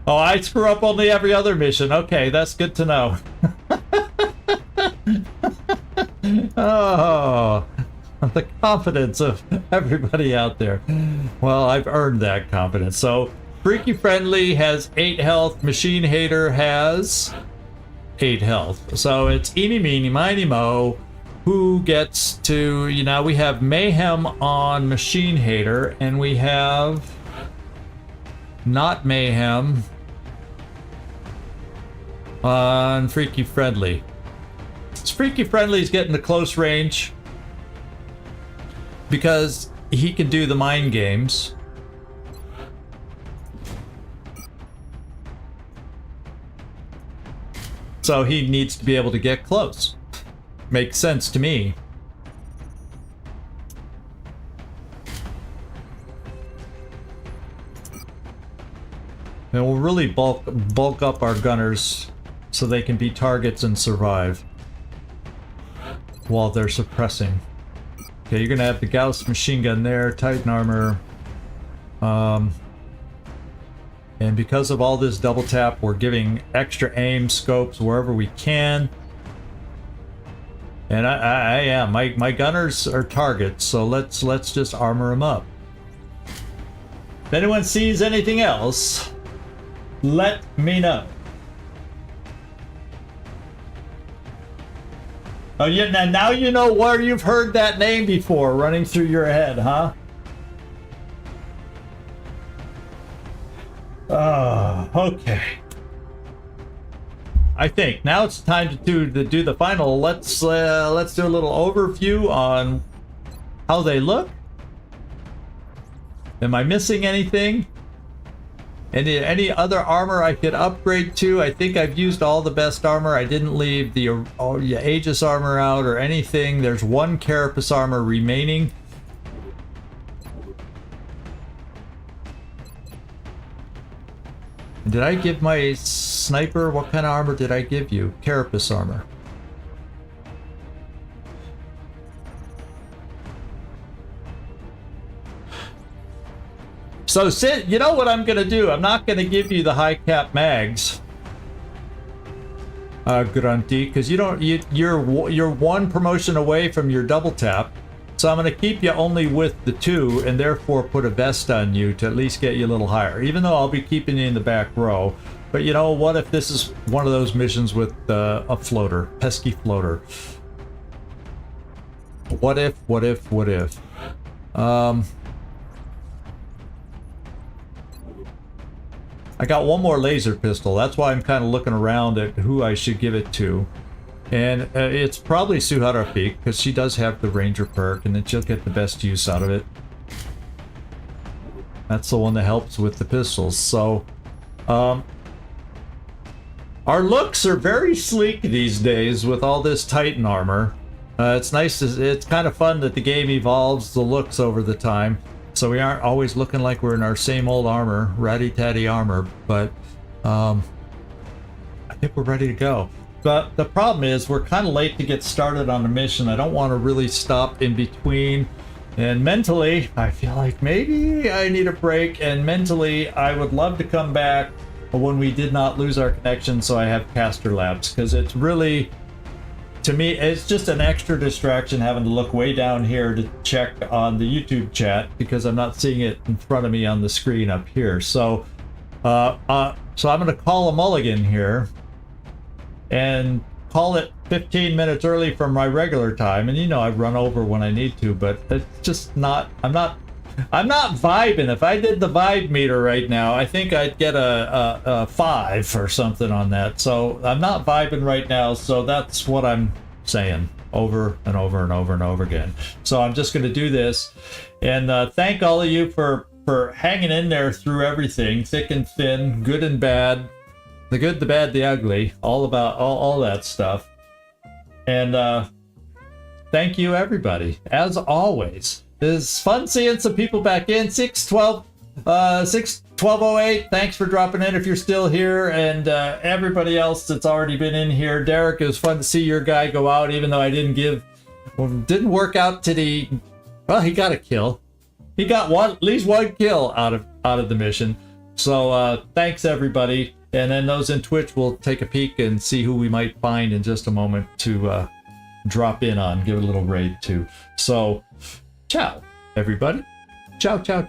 Oh, I screw up only every other mission. Okay, that's good to know. Oh, the confidence of everybody out there. Well, I've earned that confidence. So, Freaky Friendly has 8 health. Machine Hater has 8 health. So it's eeny, meeny, miny, mo. Who gets to, you know, we have Mayhem on Machine Hater, and we have not Mayhem on Freaky Friendly. Freaky Friendly is getting to close range because he can do the mind games. So he needs to be able to get close. Makes sense to me. And we'll really bulk up our gunners so they can be targets and survive while they're suppressing. Okay, you're gonna have the Gauss machine gun there, Titan armor. And because of all this double tap, we're giving extra aim scopes wherever we can. And my gunners are targets, so let's just armor them up. If anyone sees anything else, let me know. Oh yeah, now you know where you've heard that name before running through your head, huh? Oh, okay. I think now it's time to do the final. Let's do a little overview on how they look. Am I missing anything? Any other armor I could upgrade to? I think I've used all the best armor. I didn't leave the Aegis armor out or anything. There's one Carapace armor remaining. Did I give my sniper? What kind of armor did I give you? Carapace armor. So, you know what I'm gonna do? I'm not gonna give you the high cap mags, Grunty, because you're one promotion away from your double tap. So I'm gonna keep you only with the 2, and therefore put a vest on you to at least get you a little higher. Even though I'll be keeping you in the back row. But you know, what if this is one of those missions with a floater, pesky floater? What if? I got one more laser pistol. That's why I'm kind of looking around at who I should give it to. And it's probably Suharafik, because she does have the Ranger perk, and then she'll get the best use out of it. That's the one that helps with the pistols. So, our looks are very sleek these days with all this Titan armor. It's nice, it's kind of fun that the game evolves the looks over the time. So we aren't always looking like we're in our same old armor, ratty-tatty armor, but I think we're ready to go. But the problem is we're kind of late to get started on the mission. I don't want to really stop in between. And mentally, I feel like maybe I need a break. And mentally, I would love to come back when we did not lose our connection, so I have caster labs. Because it's really to me, it's just an extra distraction having to look way down here to check on the YouTube chat because I'm not seeing it in front of me on the screen up here. So, so I'm going to call a mulligan here and call it 15 minutes early from my regular time. And you know, I run over when I need to, but it's just not. I'm not vibing. If I did the vibe meter right now, I think I'd get a 5 or something on that. So I'm not vibing right now. So that's what I'm saying over and over and over and over again. So I'm just going to do this and thank all of you for hanging in there through everything, thick and thin, good and bad, the good, the bad, the ugly, all about all that stuff. And thank you, everybody, as always. It's fun seeing some people back in. 61208, thanks for dropping in if you're still here. And everybody else that's already been in here. Derek, it was fun to see your guy go out, even though I didn't work out today. Well, he got a kill. He got at least one kill out of the mission. So thanks, everybody. And then those in Twitch will take a peek and see who we might find in just a moment to drop in on, give a little raid to. So ciao, everybody. Ciao, ciao.